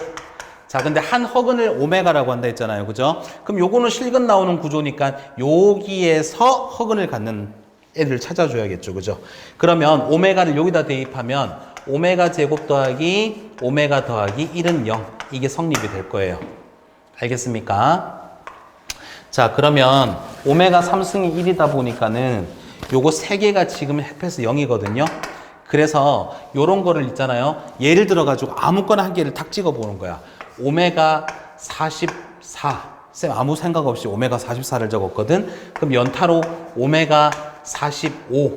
자, 근데 한 허근을 오메가라고 한다 했잖아요. 그죠? 그럼 요거는 실근 나오는 구조니까 여기에서 허근을 갖는 애를 찾아줘야겠죠. 그죠? 그러면 오메가를 여기다 대입하면 오메가 제곱 더하기 오메가 더하기 1은 0. 이게 성립이 될 거예요. 알겠습니까? 자, 그러면 오메가 3승이 1이다 보니까는 요거 3개가 지금 합해서 0이거든요. 그래서 요런 거를 있잖아요. 예를 들어가지고 아무거나 한 개를 탁 찍어 보는 거야. 오메가 44. 쌤 아무 생각 없이 오메가 44를 적었거든. 그럼 연타로 오메가 45.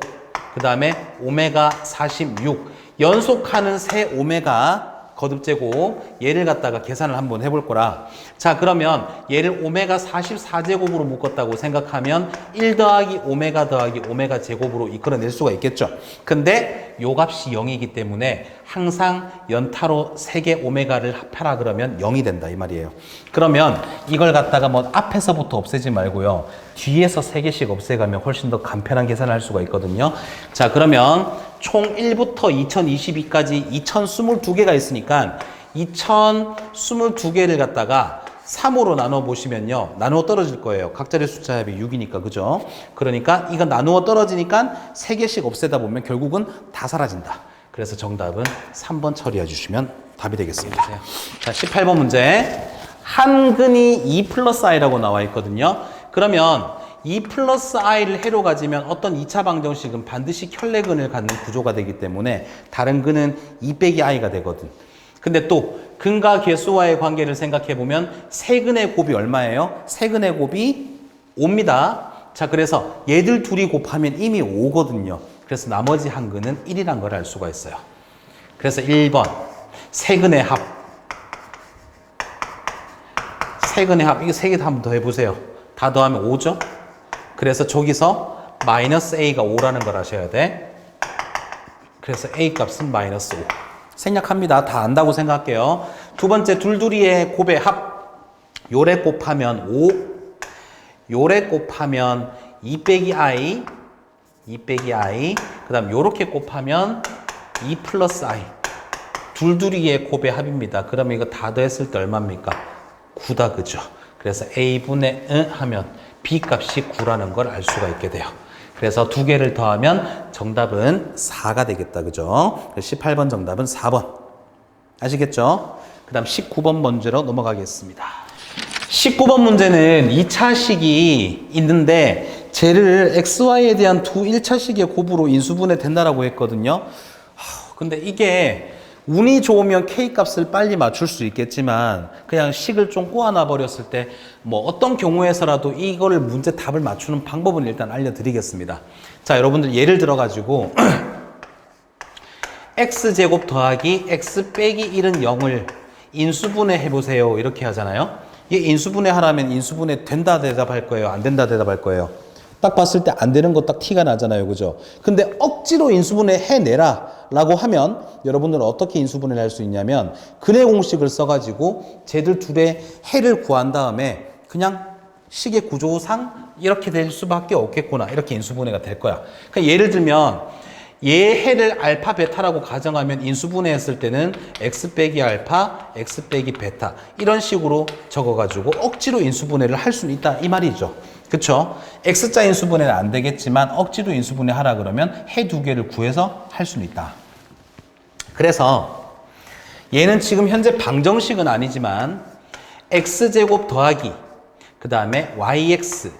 그 다음에 오메가 46. 연속하는 세 오메가 거듭제곱 얘를 갖다가 계산을 한번 해볼 거라. 자, 그러면 얘를 오메가 44제곱으로 묶었다고 생각하면 1 더하기 오메가 더하기 오메가 제곱으로 이끌어낼 수가 있겠죠. 근데 요 값이 0이기 때문에 항상 연타로 3개 오메가를 합하라 그러면 0이 된다 이 말이에요. 그러면 이걸 갖다가 뭐 앞에서부터 없애지 말고요. 뒤에서 3개씩 없애가면 훨씬 더 간편한 계산을 할 수가 있거든요. 자, 그러면 총 1부터 2022까지 2022개가 있으니까 2022개를 갖다가 3으로 나눠 보시면요. 나누어 떨어질 거예요. 각자의 숫자 합이 6이니까. 그죠? 그러니까 이거 나누어 떨어지니까 3개씩 없애다 보면 결국은 다 사라진다. 그래서 정답은 3번 처리해 주시면 답이 되겠습니다. 자, 18번 문제. 한근이 2 플러스 i라고 나와 있거든요. 그러면 2 플러스 i를 해로 가지면 어떤 2차 방정식은 반드시 켤레근을 갖는 구조가 되기 때문에 다른 근은 2 빼기 i가 되거든. 근데 또 근과 개수와의 관계를 생각해 보면 세근의 곱이 얼마예요? 세근의 곱이 5입니다. 자, 그래서 얘들 둘이 곱하면 이미 5거든요. 그래서 나머지 한 근은 1이란 걸 알 수가 있어요. 그래서 1번 세근의 합. 세근의 합. 이거 세 개 다 한 번 더 해보세요. 다 더하면 5죠? 그래서 저기서 마이너스 a가 5라는 걸 아셔야 돼. 그래서 a 값은 마이너스 5. 생략합니다. 다 안다고 생각할게요. 두 번째 둘둘이의 곱의 합. 요래 곱하면 5. 요래 곱하면 2 빼기 i. 2 빼기 i. 그 다음 요렇게 곱하면 2 플러스 i. 둘둘이의 곱의 합입니다. 그러면 이거 다 더했을 때 얼마입니까? 9다. 그죠? 그래서 a분의 하면 b 값이 9라는 걸 알 수가 있게 돼요. 그래서 두 개를 더하면 정답은 4가 되겠다. 그죠? 18번 정답은 4번. 아시겠죠? 그 다음 19번 문제로 넘어가겠습니다. 19번 문제는 2차식이 있는데 쟤를 xy에 대한 두 1차식의 곱으로 인수분해 된다라고 했거든요. 근데 이게 운이 좋으면 k 값을 빨리 맞출 수 있겠지만 그냥 식을 좀 꼬아놔 버렸을 때 뭐 어떤 경우에서라도 이거를 문제 답을 맞추는 방법은 일단 알려드리겠습니다. 자, 여러분들 예를 들어 가지고 x제곱 더하기 x 빼기 1은 0을 인수분해 해보세요 이렇게 하잖아요. 이게 인수분해 하라면 인수분해 된다 대답할 거예요? 안 된다 대답할 거예요? 딱 봤을 때 안 되는 거 딱 티가 나잖아요. 그죠? 근데 억지로 인수분해 해내라 라고 하면 여러분들은 어떻게 인수분해를 할 수 있냐면 근해 공식을 써가지고 쟤들 둘의 해를 구한 다음에 그냥 식의 구조상 이렇게 될 수밖에 없겠구나. 이렇게 인수분해가 될 거야. 그러니까 예를 들면 얘 해를 알파 베타라고 가정하면 인수분해했을 때는 x 빼기 알파, x 빼기 베타 이런 식으로 적어가지고 억지로 인수분해를 할 수는 있다 이 말이죠. 그쵸? x자 인수분해는 안 되겠지만 억지로 인수분해 하라 그러면 해 두 개를 구해서 할 수는 있다. 그래서 얘는 지금 현재 방정식은 아니지만 x제곱 더하기 그 다음에 yx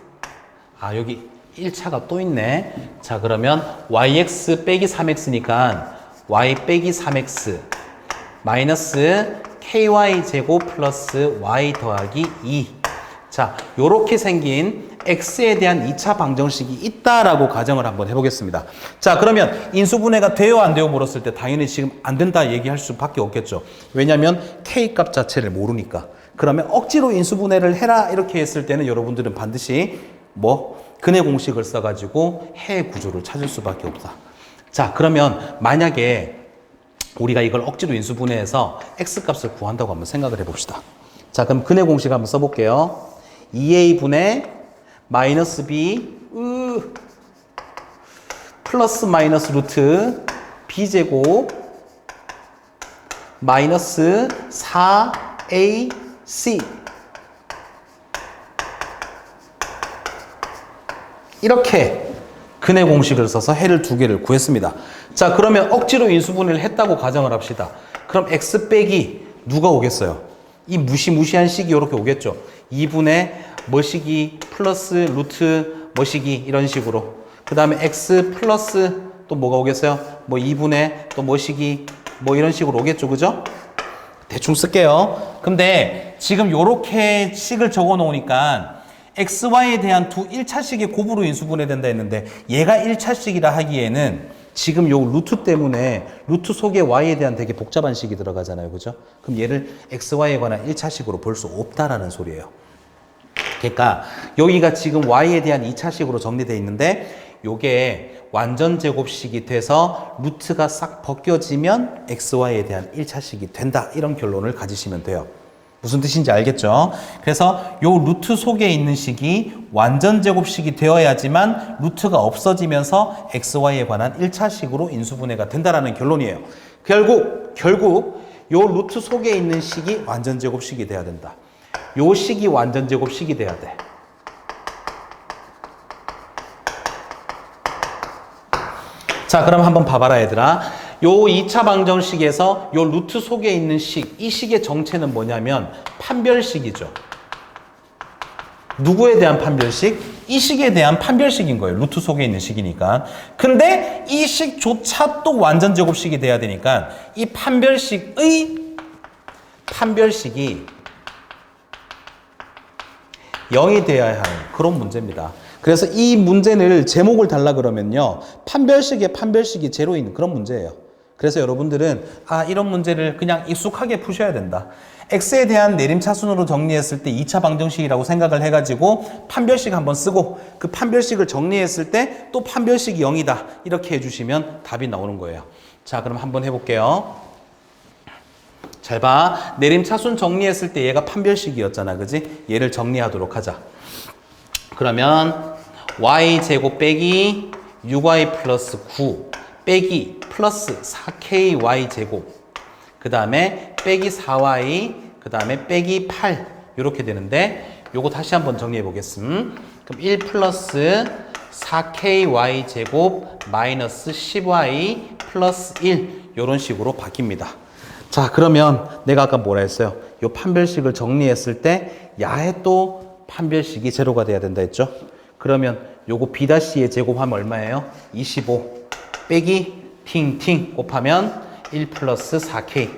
여기 1차가 또 있네. 자, 그러면 yx 빼기 3x니까 y 빼기 3x 마이너스 ky 제곱 플러스 y 더하기 2. 자, 요렇게 생긴 x에 대한 2차 방정식이 있다라고 가정을 한번 해보겠습니다. 자, 그러면 인수분해가 돼요 안 돼요 물었을 때 당연히 지금 안 된다 얘기할 수밖에 없겠죠. 왜냐하면 k 값 자체를 모르니까. 그러면 억지로 인수분해를 해라 이렇게 했을 때는 여러분들은 반드시 근해 공식을 써가지고 해 구조를 찾을 수밖에 없다. 자, 그러면 만약에 우리가 이걸 억지로 인수분해해서 x 값을 구한다고 한번 생각을 해봅시다. 자, 그럼 근해 공식 한번 써볼게요. 2a분의 마이너스 b 플러스 마이너스 루트 b제곱 마이너스 4ac 이렇게 근해 공식을 써서 해를 두 개를 구했습니다. 자, 그러면 억지로 인수분해를 했다고 가정을 합시다. 그럼 x 빼기 누가 오겠어요? 이 무시무시한 식이 이렇게 오겠죠. 2분의 뭐식이 플러스 루트 뭐식이 이런 식으로. 그 다음에 x 플러스 또 뭐가 오겠어요? 2분의 또 뭐식이 이런 식으로 오겠죠. 그죠? 대충 쓸게요. 근데 지금 요렇게 식을 적어 놓으니까 xy에 대한 두 1차식이 곱으로 인수분해된다 했는데 얘가 1차식이라 하기에는 지금 요 루트 때문에 루트 속에 y에 대한 되게 복잡한 식이 들어가잖아요. 그죠? 그럼 얘를 xy에 관한 1차식으로 볼 수 없다라는 소리예요. 그러니까 여기가 지금 y에 대한 2차식으로 정리되어 있는데 요게 완전 제곱식이 돼서 루트가 싹 벗겨지면 xy에 대한 1차식이 된다. 이런 결론을 가지시면 돼요. 무슨 뜻인지 알겠죠? 그래서 요 루트 속에 있는 식이 완전 제곱식이 되어야지만 루트가 없어지면서 xy에 관한 1차식으로 인수분해가 된다라는 결론이에요. 결국 요 루트 속에 있는 식이 완전 제곱식이 돼야 된다. 요 식이 완전 제곱식이 돼야 돼. 자, 그럼 한번 봐봐라 얘들아. 요 2차 방정식에서 요 루트 속에 있는 식, 이 식의 정체는 뭐냐면 판별식이죠. 누구에 대한 판별식? 이 식에 대한 판별식인 거예요. 루트 속에 있는 식이니까. 근데 이 식조차 또 완전 제곱식이 돼야 되니까 이 판별식이 0이 되어야 하는 그런 문제입니다. 그래서 이 문제를 제목을 달라 그러면요. 판별식의 판별식이 제로인 그런 문제예요. 그래서 여러분들은 이런 문제를 그냥 익숙하게 푸셔야 된다. x에 대한 내림차순으로 정리했을 때 2차 방정식이라고 생각을 해가지고 판별식 한번 쓰고 그 판별식을 정리했을 때 또 판별식이 0이다. 이렇게 해주시면 답이 나오는 거예요. 자, 그럼 한번 해볼게요. 잘 봐. 내림차순 정리했을 때 얘가 판별식이었잖아. 그지? 얘를 정리하도록 하자. 그러면 y제곱 빼기 6y 플러스 9 빼기 플러스 4ky 제곱 그 다음에 빼기 4y 그 다음에 빼기 8 이렇게 되는데 요거 다시 한번 정리해 보겠습니다. 그럼 1 플러스 4ky 제곱 마이너스 10y 플러스 1 이런 식으로 바뀝니다. 자, 그러면 내가 아까 뭐라 했어요? 요 판별식을 정리했을 때 야의 또 판별식이 제로가 돼야 된다 했죠? 그러면 요거 b-의 제곱하면 얼마예요? 25 빼기 팅팅 곱하면 1 플러스 4k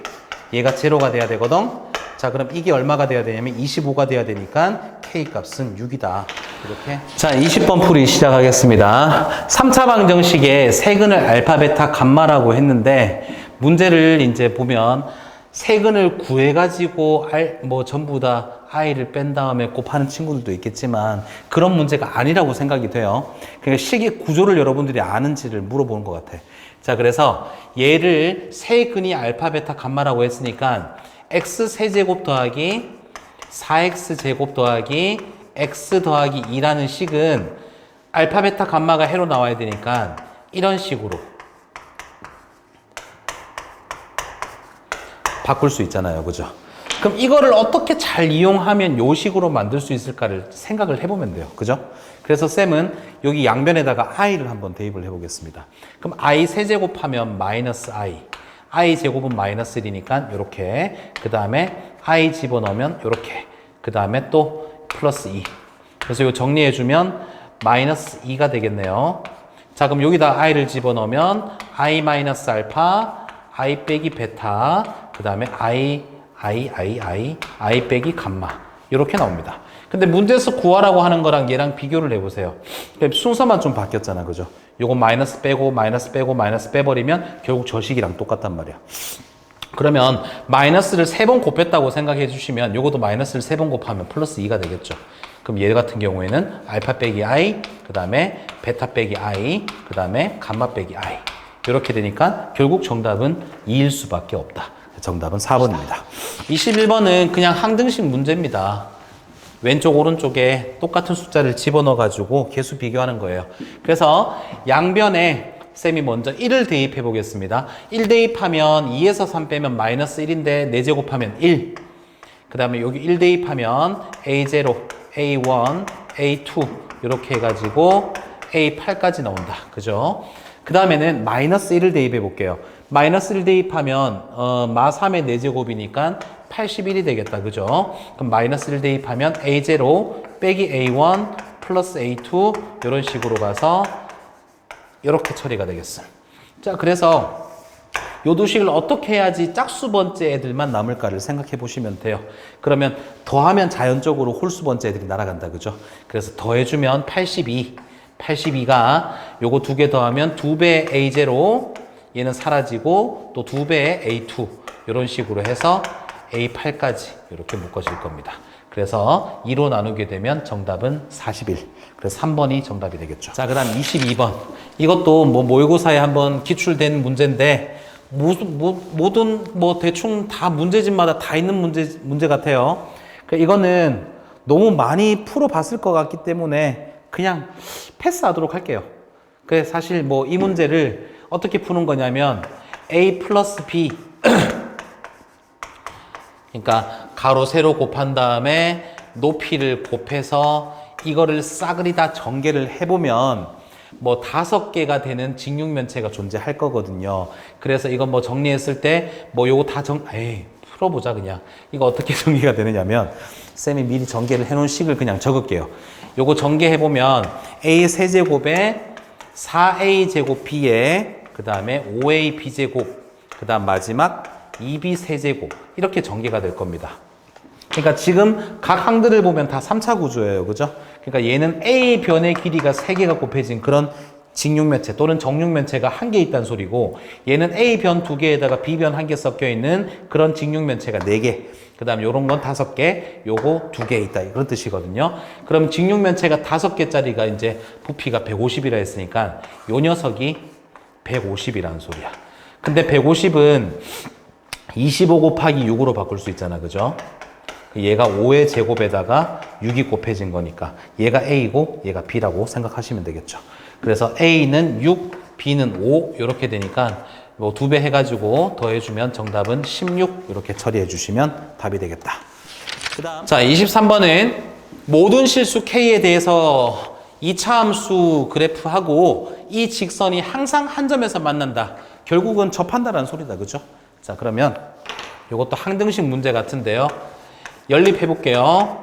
얘가 제로가 돼야 되거든. 자, 그럼 이게 얼마가 돼야 되냐면 25가 돼야 되니까 k 값은 6이다. 이렇게. 자, 20번 풀이 시작하겠습니다. 3차 방정식에 세근을 알파, 베타, 감마라고 했는데 문제를 이제 보면 세근을 구해가지고 뭐 전부 다 i를 뺀 다음에 곱하는 친구들도 있겠지만 그런 문제가 아니라고 생각이 돼요. 그러니까 식의 구조를 여러분들이 아는지를 물어보는 것 같아. 자, 그래서 얘를 세근이 알파, 베타, 감마라고 했으니까 x 세제곱 더하기 4x 제곱 더하기 x 더하기 2라는 식은 알파, 베타, 감마가 해로 나와야 되니까 이런 식으로 바꿀 수 있잖아요. 그죠? 그럼 이거를 어떻게 잘 이용하면 요 식으로 만들 수 있을까를 생각을 해보면 돼요. 그죠? 그래서 쌤은 여기 양변에다가 i를 한번 대입을 해보겠습니다. 그럼 i 세제곱하면 마이너스 i 제곱은 마이너스 1이니까 이렇게, 그 다음에 i 집어넣으면 이렇게, 그 다음에 또 플러스 2. 그래서 이거 정리해주면 마이너스 2가 되겠네요. 자, 그럼 여기다 i를 집어넣으면 i 마이너스 알파, i 빼기 베타, 그 다음에 i 빼기 감마. 이렇게 나옵니다. 근데 문제에서 구하라고 하는 거랑 얘랑 비교를 해보세요. 순서만 좀 바뀌었잖아. 그죠? 요거 마이너스 빼고, 마이너스 빼고, 마이너스 빼버리면 결국 저 식이랑 똑같단 말이야. 그러면 마이너스를 3번 곱했다고 생각해 주시면 요것도 마이너스를 3번 곱하면 플러스 2가 되겠죠. 그럼 얘 같은 경우에는 알파 빼기 i, 그 다음에 베타 빼기 i, 그 다음에 감마 빼기 i. 이렇게 되니까 결국 정답은 2일 수밖에 없다. 정답은 4번입니다. 21번은 그냥 항등식 문제입니다. 왼쪽 오른쪽에 똑같은 숫자를 집어넣어 가지고 개수 비교하는 거예요. 그래서 양변에 쌤이 먼저 1을 대입해 보겠습니다. 1 대입하면 2에서 3 빼면 마이너스 1인데 4제곱 하면 1. 그 다음에 여기 1 대입하면 A0, A1, A2 이렇게 해가지고 A8까지 나온다. 그죠? 그 다음에는 마이너스 1을 대입해 볼게요. 마이너스 1 대입하면 마 3의 4제곱이니까 81이 되겠다. 그죠? 그럼 마이너스 1 대입하면 A0 빼기 A1 플러스 A2 이런 식으로 가서 이렇게 처리가 되겠어. 자, 그래서 요 두 식을 어떻게 해야지 짝수 번째 애들만 남을까를 생각해 보시면 돼요. 그러면 더하면 자연적으로 홀수 번째 애들이 날아간다. 그죠? 그래서 더해주면 82가 요거 2개 더하면 2배의 A0, 얘는 사라지고 또 2배의 A2 이런 식으로 해서 A8까지 이렇게 묶어질 겁니다. 그래서 2로 나누게 되면 정답은 41. 그래서 3번이 정답이 되겠죠. 자, 그 다음 22번. 이것도 뭐 모의고사에 한번 기출된 문제인데 모든 대충 다 문제집마다 다 있는 문제 같아요. 이거는 너무 많이 풀어봤을 것 같기 때문에 그냥 패스하도록 할게요. 그래서 사실 뭐 이 문제를 어떻게 푸는 거냐면 A 플러스 B 그러니까 가로 세로 곱한 다음에 높이를 곱해서 이거를 싸그리 다 전개를 해보면 뭐 5개가 되는 직육면체가 존재할 거거든요. 그래서 이건 뭐 정리했을 때 뭐 요거 다 풀어보자 그냥. 이거 어떻게 정리가 되느냐면 쌤이 미리 전개를 해놓은 식을 그냥 적을게요. 요거 전개해보면 A 세제곱에 4A 제곱 B에 그 다음에 5A B제곱 그 다음 마지막 2B 세제곱 이렇게 전개가 될 겁니다. 그러니까 지금 각 항들을 보면 다 3차 구조예요. 그죠? 그러니까 얘는 A 변의 길이가 3개가 곱해진 그런 직육면체 또는 정육면체가 1개 있다는 소리고 얘는 A 변 2개에다가 B 변 1개 섞여 있는 그런 직육면체가 4개. 그 다음 요런 건 5개, 요거 2개 있다. 이런 뜻이거든요. 그럼 직육면체가 5개짜리가 이제 부피가 150이라 했으니까 요 녀석이 150이라는 소리야. 근데 150은 25 곱하기 6으로 바꿀 수 있잖아. 그죠? 얘가 5의 제곱에다가 6이 곱해진 거니까 얘가 A고 얘가 B라고 생각하시면 되겠죠. 그래서 A는 6, B는 5 이렇게 되니까 뭐 2배 해가지고 더해주면 정답은 16 이렇게 처리해 주시면 답이 되겠다. 그다음 자 23번은 모든 실수 K에 대해서 2차 함수 그래프하고 이 직선이 항상 한 점에서 만난다. 결국은 접한다라는 소리다. 그죠? 자 그러면 이것도 항등식 문제 같은데요. 연립해 볼게요.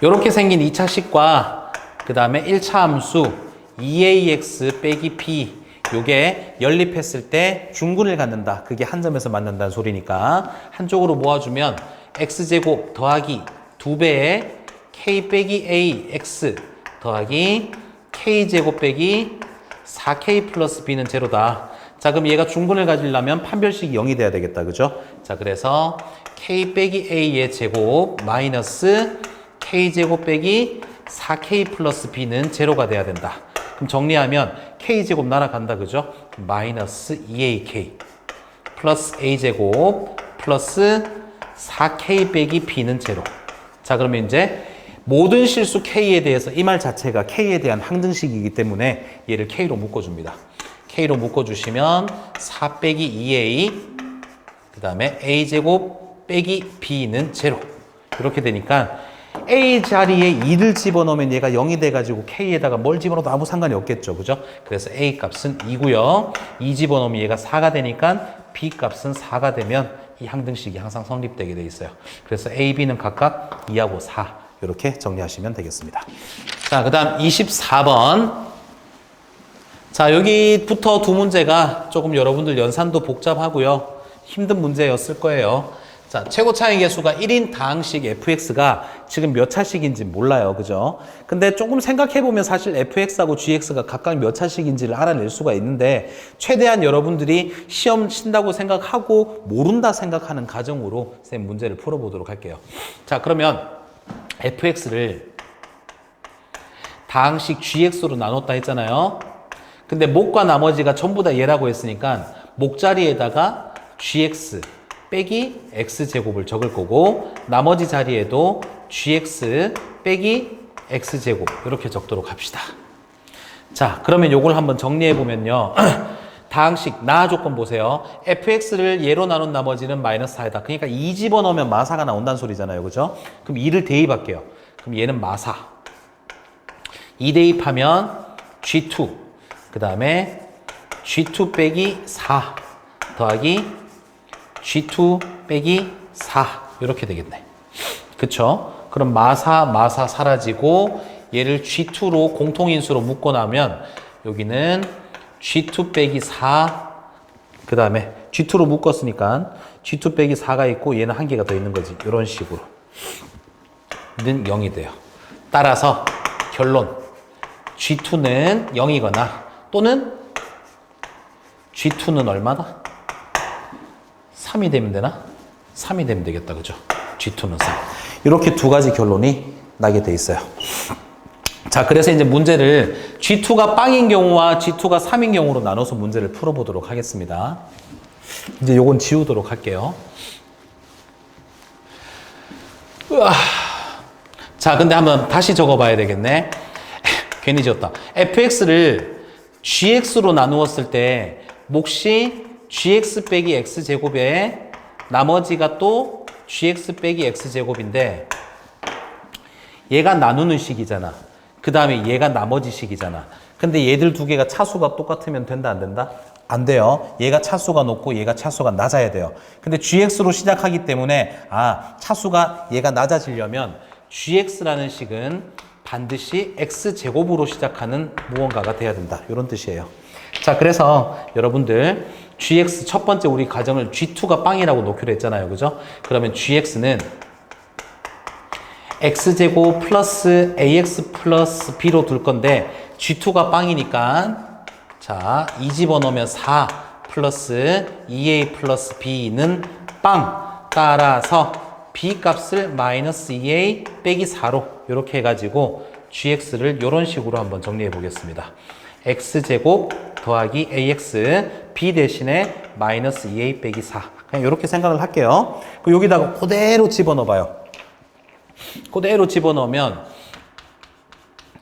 이렇게 생긴 2차 식과 그 다음에 1차 함수 2ax 빼기 b 요게 연립했을 때 중근을 갖는다. 그게 한 점에서 만난다는 소리니까 한쪽으로 모아주면 x제곱 더하기 2배의 k 빼기 ax 더하기 k제곱 빼기 4k 플러스 b는 제로다. 자, 그럼 얘가 중근을 가지려면 판별식이 0이 돼야 되겠다. 그죠? 자, 그래서 k 빼기 a의 제곱 마이너스 k제곱 빼기 4k 플러스 b는 제로가 돼야 된다. 그럼 정리하면 k제곱 날아간다. 그죠? 마이너스 2ak 플러스 a제곱 플러스 4k 빼기 b는 제로. 자, 그러면 이제 모든 실수 k에 대해서 이 말 자체가 k에 대한 항등식이기 때문에 얘를 k로 묶어줍니다. k로 묶어주시면 4 빼기 2a 그 다음에 a제곱 빼기 b는 제로. 이렇게 되니까 a 자리에 2를 집어넣으면 얘가 0이 돼가지고 k에다가 뭘 집어넣어도 아무 상관이 없겠죠. 그죠? 그래서 a 값은 2고요. 2 집어넣으면 얘가 4가 되니까 b 값은 4가 되면 이 항등식이 항상 성립되게 돼 있어요. 그래서 a, b는 각각 2하고 4 이렇게 정리하시면 되겠습니다. 자, 그 다음 24번. 자, 여기부터 두 문제가 조금 여러분들 연산도 복잡하고요. 힘든 문제였을 거예요. 자, 최고 차이 계수가 1인 다항식 fx가 지금 몇 차식인지 몰라요. 그죠? 근데 조금 생각해보면 사실 fx하고 gx가 각각 몇 차식인지를 알아낼 수가 있는데 최대한 여러분들이 시험 친다고 생각하고 모른다 생각하는 가정으로 쌤 문제를 풀어보도록 할게요. 자, 그러면 fx를 다항식 gx로 나눴다 했잖아요. 근데 목과 나머지가 전부 다 얘라고 했으니까 목 자리에다가 gx 빼기 x제곱을 적을 거고 나머지 자리에도 gx 빼기 x제곱 이렇게 적도록 합시다. 자, 그러면 요걸 한번 정리해 보면요. 다항식 나 조건 보세요. fx를 얘로 나눈 나머지는 마이너스 4이다. 그러니까 2 집어넣으면 마사가 나온다는 소리잖아요. 그죠? 그럼 2를 대입할게요. 그럼 얘는 마사. 2 대입하면 g2 그 다음에 g2 빼기 4 더하기 g2 빼기 4 이렇게 되겠네. 그쵸? 그럼 마사 사라지고 얘를 g2로 공통인수로 묶어나면 여기는 g2 빼기 4 그 다음에 g2로 묶었으니까 g2 빼기 4가 있고 얘는 한 개가 더 있는 거지. 이런 식으로 는 0이 돼요. 따라서 결론 g2는 0이거나 또는 g2는 얼마다? 3이 되면 되나? 3이 되면 되겠다. 그죠? G2는 3. 이렇게 두 가지 결론이 나게 돼 있어요. 자, 그래서 이제 문제를 G2가 빵인 경우와 G2가 3인 경우로 나눠서 문제를 풀어보도록 하겠습니다. 이제 요건 지우도록 할게요. 으아. 자, 근데 한번 다시 적어봐야 되겠네. 괜히 지웠다. fx를 gx로 나누었을 때 몫이 gx 빼기 x제곱에 나머지가 또 gx 빼기 x제곱인데 얘가 나누는 식이잖아. 그 다음에 얘가 나머지 식이잖아. 근데 얘들 두 개가 차수가 똑같으면 된다 안 된다? 안 돼요. 얘가 차수가 높고 얘가 차수가 낮아야 돼요. 근데 gx로 시작하기 때문에 차수가 얘가 낮아지려면 gx라는 식은 반드시 x제곱으로 시작하는 무언가가 돼야 된다. 이런 뜻이에요. 자, 그래서 여러분들 gx 첫 번째 우리 가정을 g2가 빵이라고 놓기로 했잖아요. 그죠? 그러면 gx는 x제곱 플러스 ax 플러스 b로 둘 건데 g2가 빵이니까 자, 2 집어넣으면 4 플러스 2a 플러스 b는 빵. 따라서 b 값을 마이너스 2a 빼기 4로 이렇게 해가지고 gx를 이런 식으로 한번 정리해 보겠습니다. x제곱 더하기 ax b 대신에 마이너스 2a 빼기 4 그냥 이렇게 생각을 할게요. 그리고 여기다가 그대로 집어넣어봐요. 그대로 집어넣으면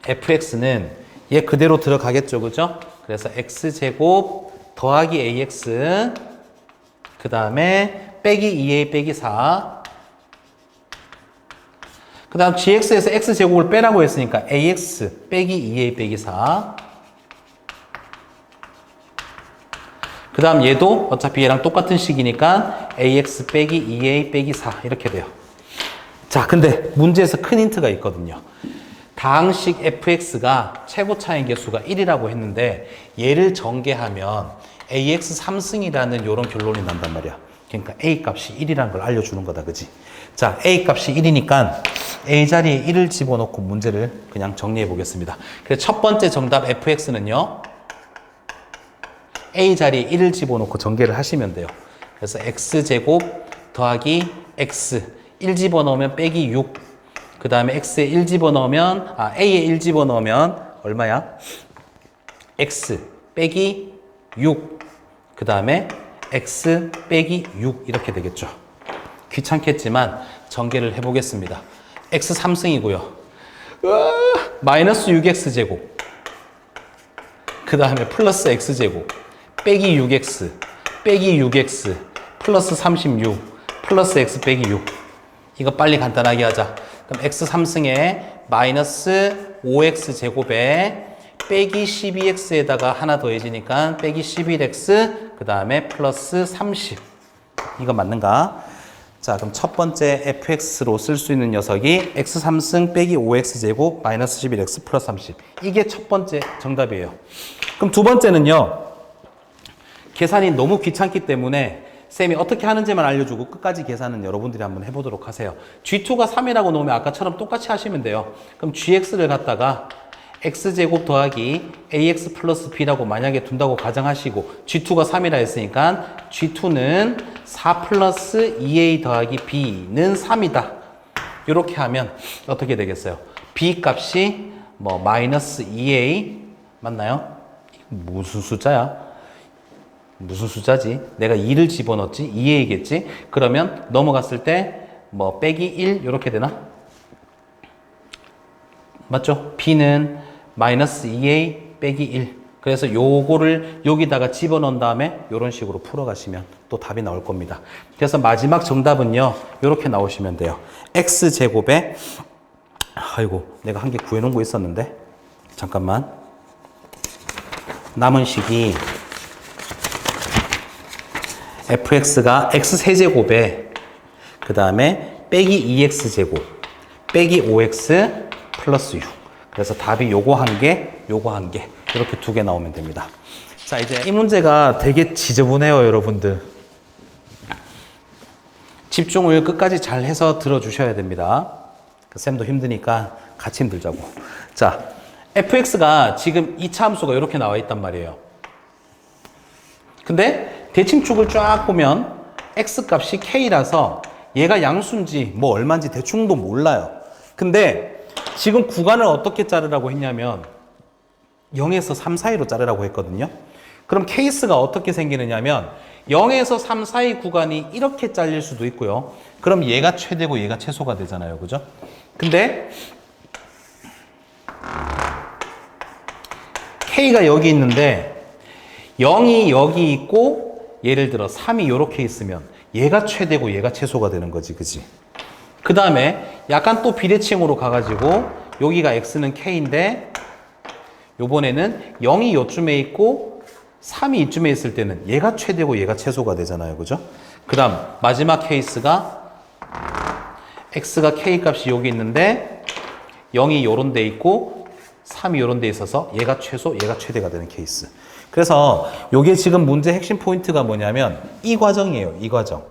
fx는 얘 그대로 들어가겠죠. 그죠? 그래서 x제곱 더하기 ax 그 다음에 빼기 2a 빼기 4 그 다음 gx에서 x제곱을 빼라고 했으니까 ax 빼기 2a 빼기 4 그 다음 얘도 어차피 얘랑 똑같은 식이니까 ax 빼기 2a 빼기 4 이렇게 돼요. 자, 근데 문제에서 큰 힌트가 있거든요. 다항식 fx가 최고 차이 계수가 1이라고 했는데 얘를 전개하면 ax 3승이라는 이런 결론이 난단 말이야. 그러니까 a 값이 1이라는 걸 알려주는 거다. 그지? 자, a 값이 1이니까 a 자리에 1을 집어넣고 문제를 그냥 정리해 보겠습니다. 그래서 첫 번째 정답 fx는요. a 자리에 1을 집어넣고 전개를 하시면 돼요. 그래서 x제곱 더하기 x 1 집어넣으면 빼기 6. 그 다음에 x에 1 집어넣으면 a에 1 집어넣으면 얼마야? x 빼기 6. 그 다음에 x 빼기 6 이렇게 되겠죠. 귀찮겠지만 전개를 해보겠습니다. x 3승이고요. 마이너스 6x제곱 그 다음에 플러스 x제곱 빼기 6x 빼기 6x 플러스 36 플러스 x 빼기 6. 이거 빨리 간단하게 하자. 그럼 x 3승에 마이너스 5x제곱에 빼기 12x에다가 하나 더해지니까 빼기 11x 그 다음에 플러스 30. 이거 맞는가? 자, 그럼 첫 번째 fx로 쓸 수 있는 녀석이 x 3승 빼기 5x제곱 마이너스 11x 플러스 30. 이게 첫 번째 정답이에요. 그럼 두 번째는요. 계산이 너무 귀찮기 때문에 쌤이 어떻게 하는지만 알려주고 끝까지 계산은 여러분들이 한번 해보도록 하세요. G2가 3이라고 놓으면 아까처럼 똑같이 하시면 돼요. 그럼 GX를 갖다가 X제곱 더하기 AX 플러스 B라고 만약에 둔다고 가정하시고 G2가 3이라 했으니까 G2는 4 플러스 2A 더하기 B는 3이다. 이렇게 하면 어떻게 되겠어요? B 값이 뭐 마이너스 2A 맞나요? 무슨 숫자야? 무슨 숫자지? 내가 2를 집어넣었지? 2A겠지? 그러면 넘어갔을 때 뭐 빼기 1 이렇게 되나? 맞죠? B는 마이너스 2A 빼기 1. 그래서 요거를 여기다가 집어넣은 다음에 이런 식으로 풀어가시면 또 답이 나올 겁니다. 그래서 마지막 정답은요. 이렇게 나오시면 돼요. X제곱에 아이고 내가 한 개 구해놓은 거 있었는데 잠깐만. 남은 식이 fx가 x세제곱에 그 다음에 빼기 2x제곱 빼기 5x 플러스 6. 그래서 답이 요거 한 개, 요거 한 개 이렇게 두 개 나오면 됩니다. 자, 이제 이 문제가 되게 지저분해요, 여러분들. 집중을 끝까지 잘 해서 들어주셔야 됩니다. 쌤도 힘드니까 같이 힘들자고. 자, fx가 지금 이차 함수가 이렇게 나와 있단 말이에요. 근데 대칭축을 쫙 보면 x 값이 k라서 얘가 양수인지 뭐 얼마인지 대충도 몰라요. 근데 지금 구간을 어떻게 자르라고 했냐면 0에서 3 사이로 자르라고 했거든요. 그럼 케이스가 어떻게 생기느냐면 0에서 3 사이 구간이 이렇게 잘릴 수도 있고요. 그럼 얘가 최대고 얘가 최소가 되잖아요. 그죠? 근데 K가 여기 있는데 0이 여기 있고 예를 들어 3이 이렇게 있으면 얘가 최대고 얘가 최소가 되는 거지. 그지? 그 다음에 약간 또 비대칭으로 가가지고 여기가 X는 K인데 요번에는 0이 요쯤에 있고 3이 이쯤에 있을 때는 얘가 최대고 얘가 최소가 되잖아요. 그죠? 그 다음 마지막 케이스가 X가 K 값이 여기 있는데 0이 요런 데 있고 3이 요런 데 있어서 얘가 최소, 얘가 최대가 되는 케이스. 그래서 요게 지금 문제 핵심 포인트가 뭐냐면 이 과정이에요. 이 과정.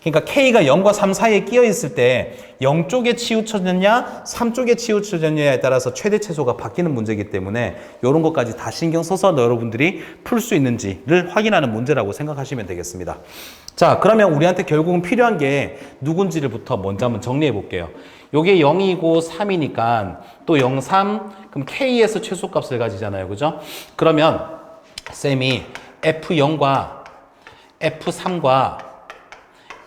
그러니까 K가 0과 3 사이에 끼어 있을 때 0 쪽에 치우쳐졌냐 3 쪽에 치우쳐졌냐에 따라서 최대 최소가 바뀌는 문제이기 때문에 이런 것까지 다 신경 써서 여러분들이 풀 수 있는지를 확인하는 문제라고 생각하시면 되겠습니다. 자, 그러면 우리한테 결국은 필요한 게 누군지를부터 먼저 한번 정리해 볼게요. 요게 0이고 3이니까 또 0, 3 그럼 K에서 최소값을 가지잖아요. 그죠? 그러면 쌤이 F0과 F3과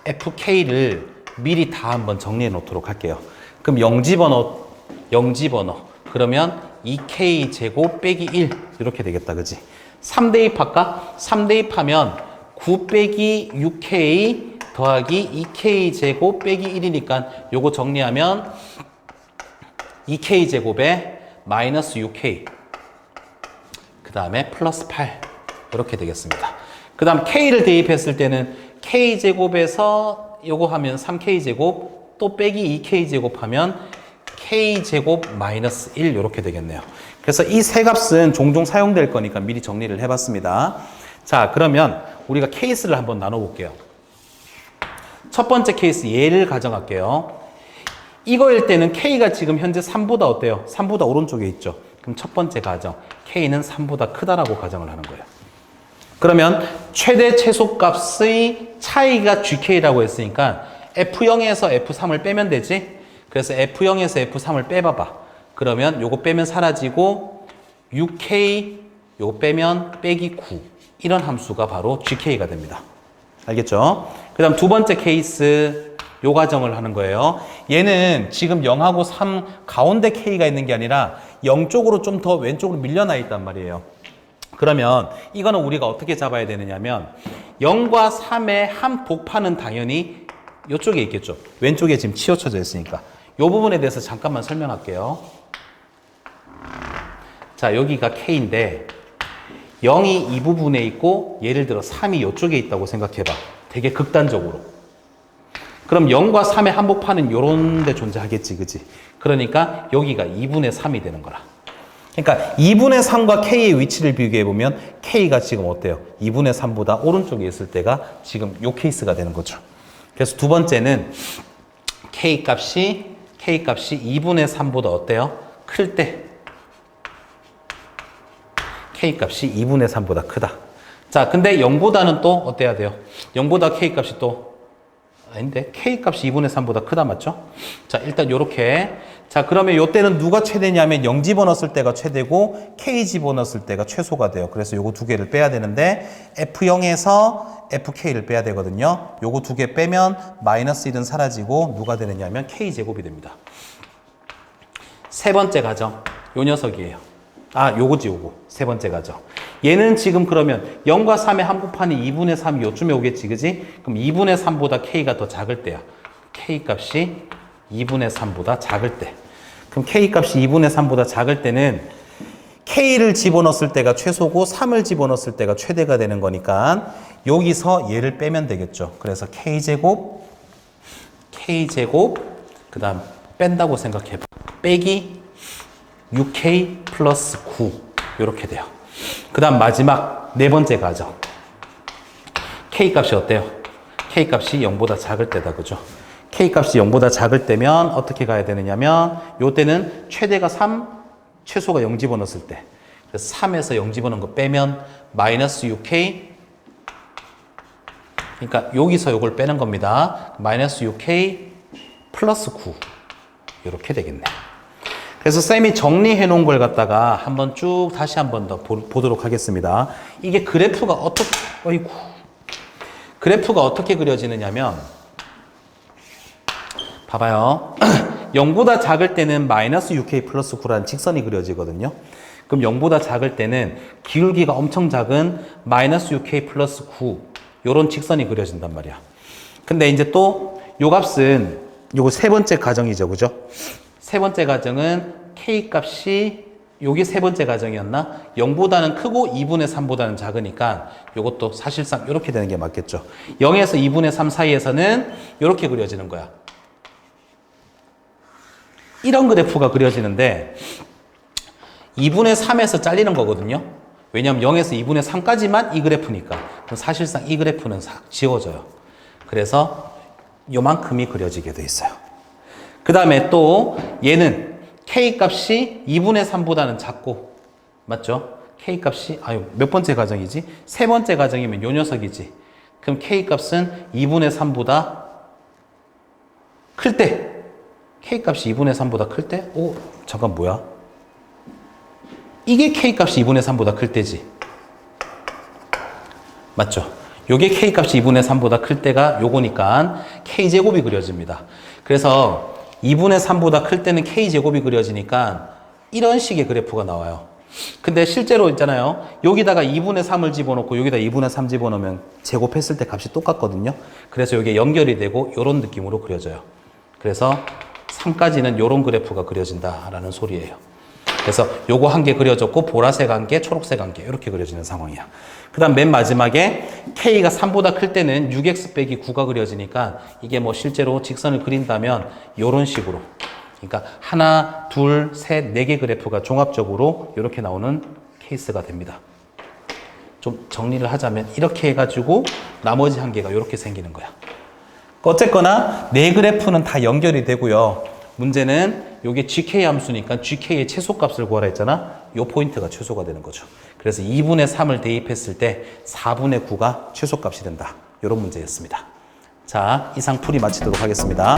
FK를 미리 다 한번 정리해 놓도록 할게요. 그럼 0 집어넣어. 그러면 2K 제곱 빼기 1 이렇게 되겠다. 그지? 3 대입할까? 3 대입하면 9 빼기 6K 더하기 2K 제곱 빼기 1이니까 요거 정리하면 2K 제곱에 마이너스 6K 그 다음에 플러스 8 이렇게 되겠습니다. 그 다음 K를 대입했을 때는 K제곱에서 요거 하면 3K제곱 또 빼기 2K제곱 하면 K제곱 마이너스 1 이렇게 되겠네요. 그래서 이 세 값은 종종 사용될 거니까 미리 정리를 해봤습니다. 자, 그러면 우리가 케이스를 한번 나눠볼게요. 첫 번째 케이스 얘를 가정할게요. 이거일 때는 K가 지금 현재 3보다 어때요? 3보다 오른쪽에 있죠. 그럼 첫 번째 가정 K는 3보다 크다라고 가정을 하는 거예요. 그러면 최대 최소값의 차이가 GK라고 했으니까 F0에서 F3을 빼면 되지. 그래서 F0에서 F3을 빼봐봐. 그러면 요거 빼면 사라지고 6K 요거 빼면 빼기 9 이런 함수가 바로 GK가 됩니다. 알겠죠? 그 다음 두 번째 케이스 요 과정을 하는 거예요. 얘는 지금 0하고 3 가운데 K가 있는 게 아니라 0 쪽으로 좀 더 왼쪽으로 밀려나 있단 말이에요. 그러면 이거는 우리가 어떻게 잡아야 되느냐면 0과 3의 한복판은 당연히 이쪽에 있겠죠. 왼쪽에 지금 치우쳐져 있으니까. 이 부분에 대해서 잠깐만 설명할게요. 자, 여기가 K인데 0이 이 부분에 있고 예를 들어 3이 이쪽에 있다고 생각해봐. 되게 극단적으로. 그럼 0과 3의 한복판은 요런 데 존재하겠지, 그지? 그러니까 여기가 2분의 3이 되는 거라. 그러니까 2분의 3과 K의 위치를 비교해보면 K가 지금 어때요? 2분의 3보다 오른쪽에 있을 때가 지금 요 케이스가 되는 거죠. 그래서 두 번째는 K값이 2분의 3보다 어때요? 클 때 K값이 2분의 3보다 크다. 자, 근데 0보다는 또 어때야 돼요? 0보다 K값이 또 아닌데 K값이 2분의 3보다 크다 맞죠? 자, 일단 요렇게. 자, 그러면 요때는 누가 최대냐면 0 집어넣었을 때가 최대고 K 집어넣었을 때가 최소가 돼요. 그래서 요거 두 개를 빼야 되는데 F0에서 FK를 빼야 되거든요. 요거 두 개 빼면 마이너스 1은 사라지고 누가 되느냐면 K제곱이 됩니다. 세 번째 가정 요 녀석이에요. 아, 요거지 요거. 세 번째 가정. 얘는 지금 그러면 0과 3의 한곱판이 2분의 3이 요쯤에 오겠지, 그지? 그럼 2분의 3보다 K가 더 작을 때야. K값이 2분의 3보다 작을 때. 그럼 K값이 2분의 3보다 작을 때는 K를 집어넣었을 때가 최소고 3을 집어넣었을 때가 최대가 되는 거니까 여기서 얘를 빼면 되겠죠. 그래서 K제곱, 그 다음 뺀다고 생각해봐. 빼기 6K 플러스 9 이렇게 돼요. 그 다음 마지막 네 번째 가정. K값이 어때요? K값이 0보다 작을 때다, 그죠? K값이 0보다 작을 때면 어떻게 가야 되느냐면 요때는 최대가 3, 최소가 0 집어넣었을 때. 그래서 3에서 0 집어넣은 거 빼면 마이너스 6K. 그러니까 여기서 요걸 빼는 겁니다. 마이너스 6K 플러스 9 이렇게 되겠네. 그래서 쌤이 정리해 놓은 걸 갖다가 한번 쭉 다시 한번 더 보도록 하겠습니다. 이게 그래프가 어떻게 그려지느냐면 봐봐요. 0보다 작을 때는 마이너스 6K 플러스 9라는 직선이 그려지거든요. 그럼 0보다 작을 때는 기울기가 엄청 작은 마이너스 6K 플러스 9 요런 직선이 그려진단 말이야. 근데 이제 또 요 값은 요거 세 번째 가정이죠, 그죠? 세 번째 가정은 K값이 요게 세 번째 가정이었나? 0보다는 크고 2분의 3보다는 작으니까 요것도 사실상 이렇게 되는 게 맞겠죠. 0에서 2분의 3 사이에서는 이렇게 그려지는 거야. 이런 그래프가 그려지는데 2분의 3에서 잘리는 거거든요. 왜냐하면 0에서 2분의 3까지만 이 그래프니까. 그럼 사실상 이 그래프는 지워져요. 그래서 요만큼이 그려지게 돼 있어요. 그 다음에 또 얘는 K값이 2분의 3보다는 작고 맞죠? K값이 몇 번째 가정이지? 세 번째 가정이면 요 녀석이지. 그럼 K값은 2분의 3보다 클 때 K값이 2분의 3보다 클 때? 잠깐 뭐야? 이게 K값이 2분의 3보다 클 때지. 맞죠? 요게 K값이 2분의 3보다 클 때가 요거니까 K제곱이 그려집니다. 그래서 2분의 3보다 클 때는 K제곱이 그려지니까 이런 식의 그래프가 나와요. 근데 실제로 있잖아요. 여기다가 2분의 3을 집어넣고 여기다 2분의 3 집어넣으면 제곱했을 때 값이 똑같거든요. 그래서 이게 연결이 되고 이런 느낌으로 그려져요. 그래서 3까지는 이런 그래프가 그려진다라는 소리예요. 그래서 요거 한 개 그려졌고 보라색 한 개, 초록색 한 개 이렇게 그려지는 상황이야. 그 다음 맨 마지막에 K가 3보다 클 때는 6x 빼기 9가 그려지니까 이게 뭐 실제로 직선을 그린다면 이런 식으로 그러니까 하나, 둘, 셋, 네 개 그래프가 종합적으로 이렇게 나오는 케이스가 됩니다. 좀 정리를 하자면 이렇게 해가지고 나머지 한 개가 이렇게 생기는 거야. 어쨌거나 네 그래프는 다 연결이 되고요. 문제는 이게 GK 함수니까 GK의 최소값을 구하라 했잖아. 이 포인트가 최소가 되는 거죠. 그래서 2분의 3을 대입했을 때 4분의 9가 최소값이 된다. 이런 문제였습니다. 자, 이상 풀이 마치도록 하겠습니다.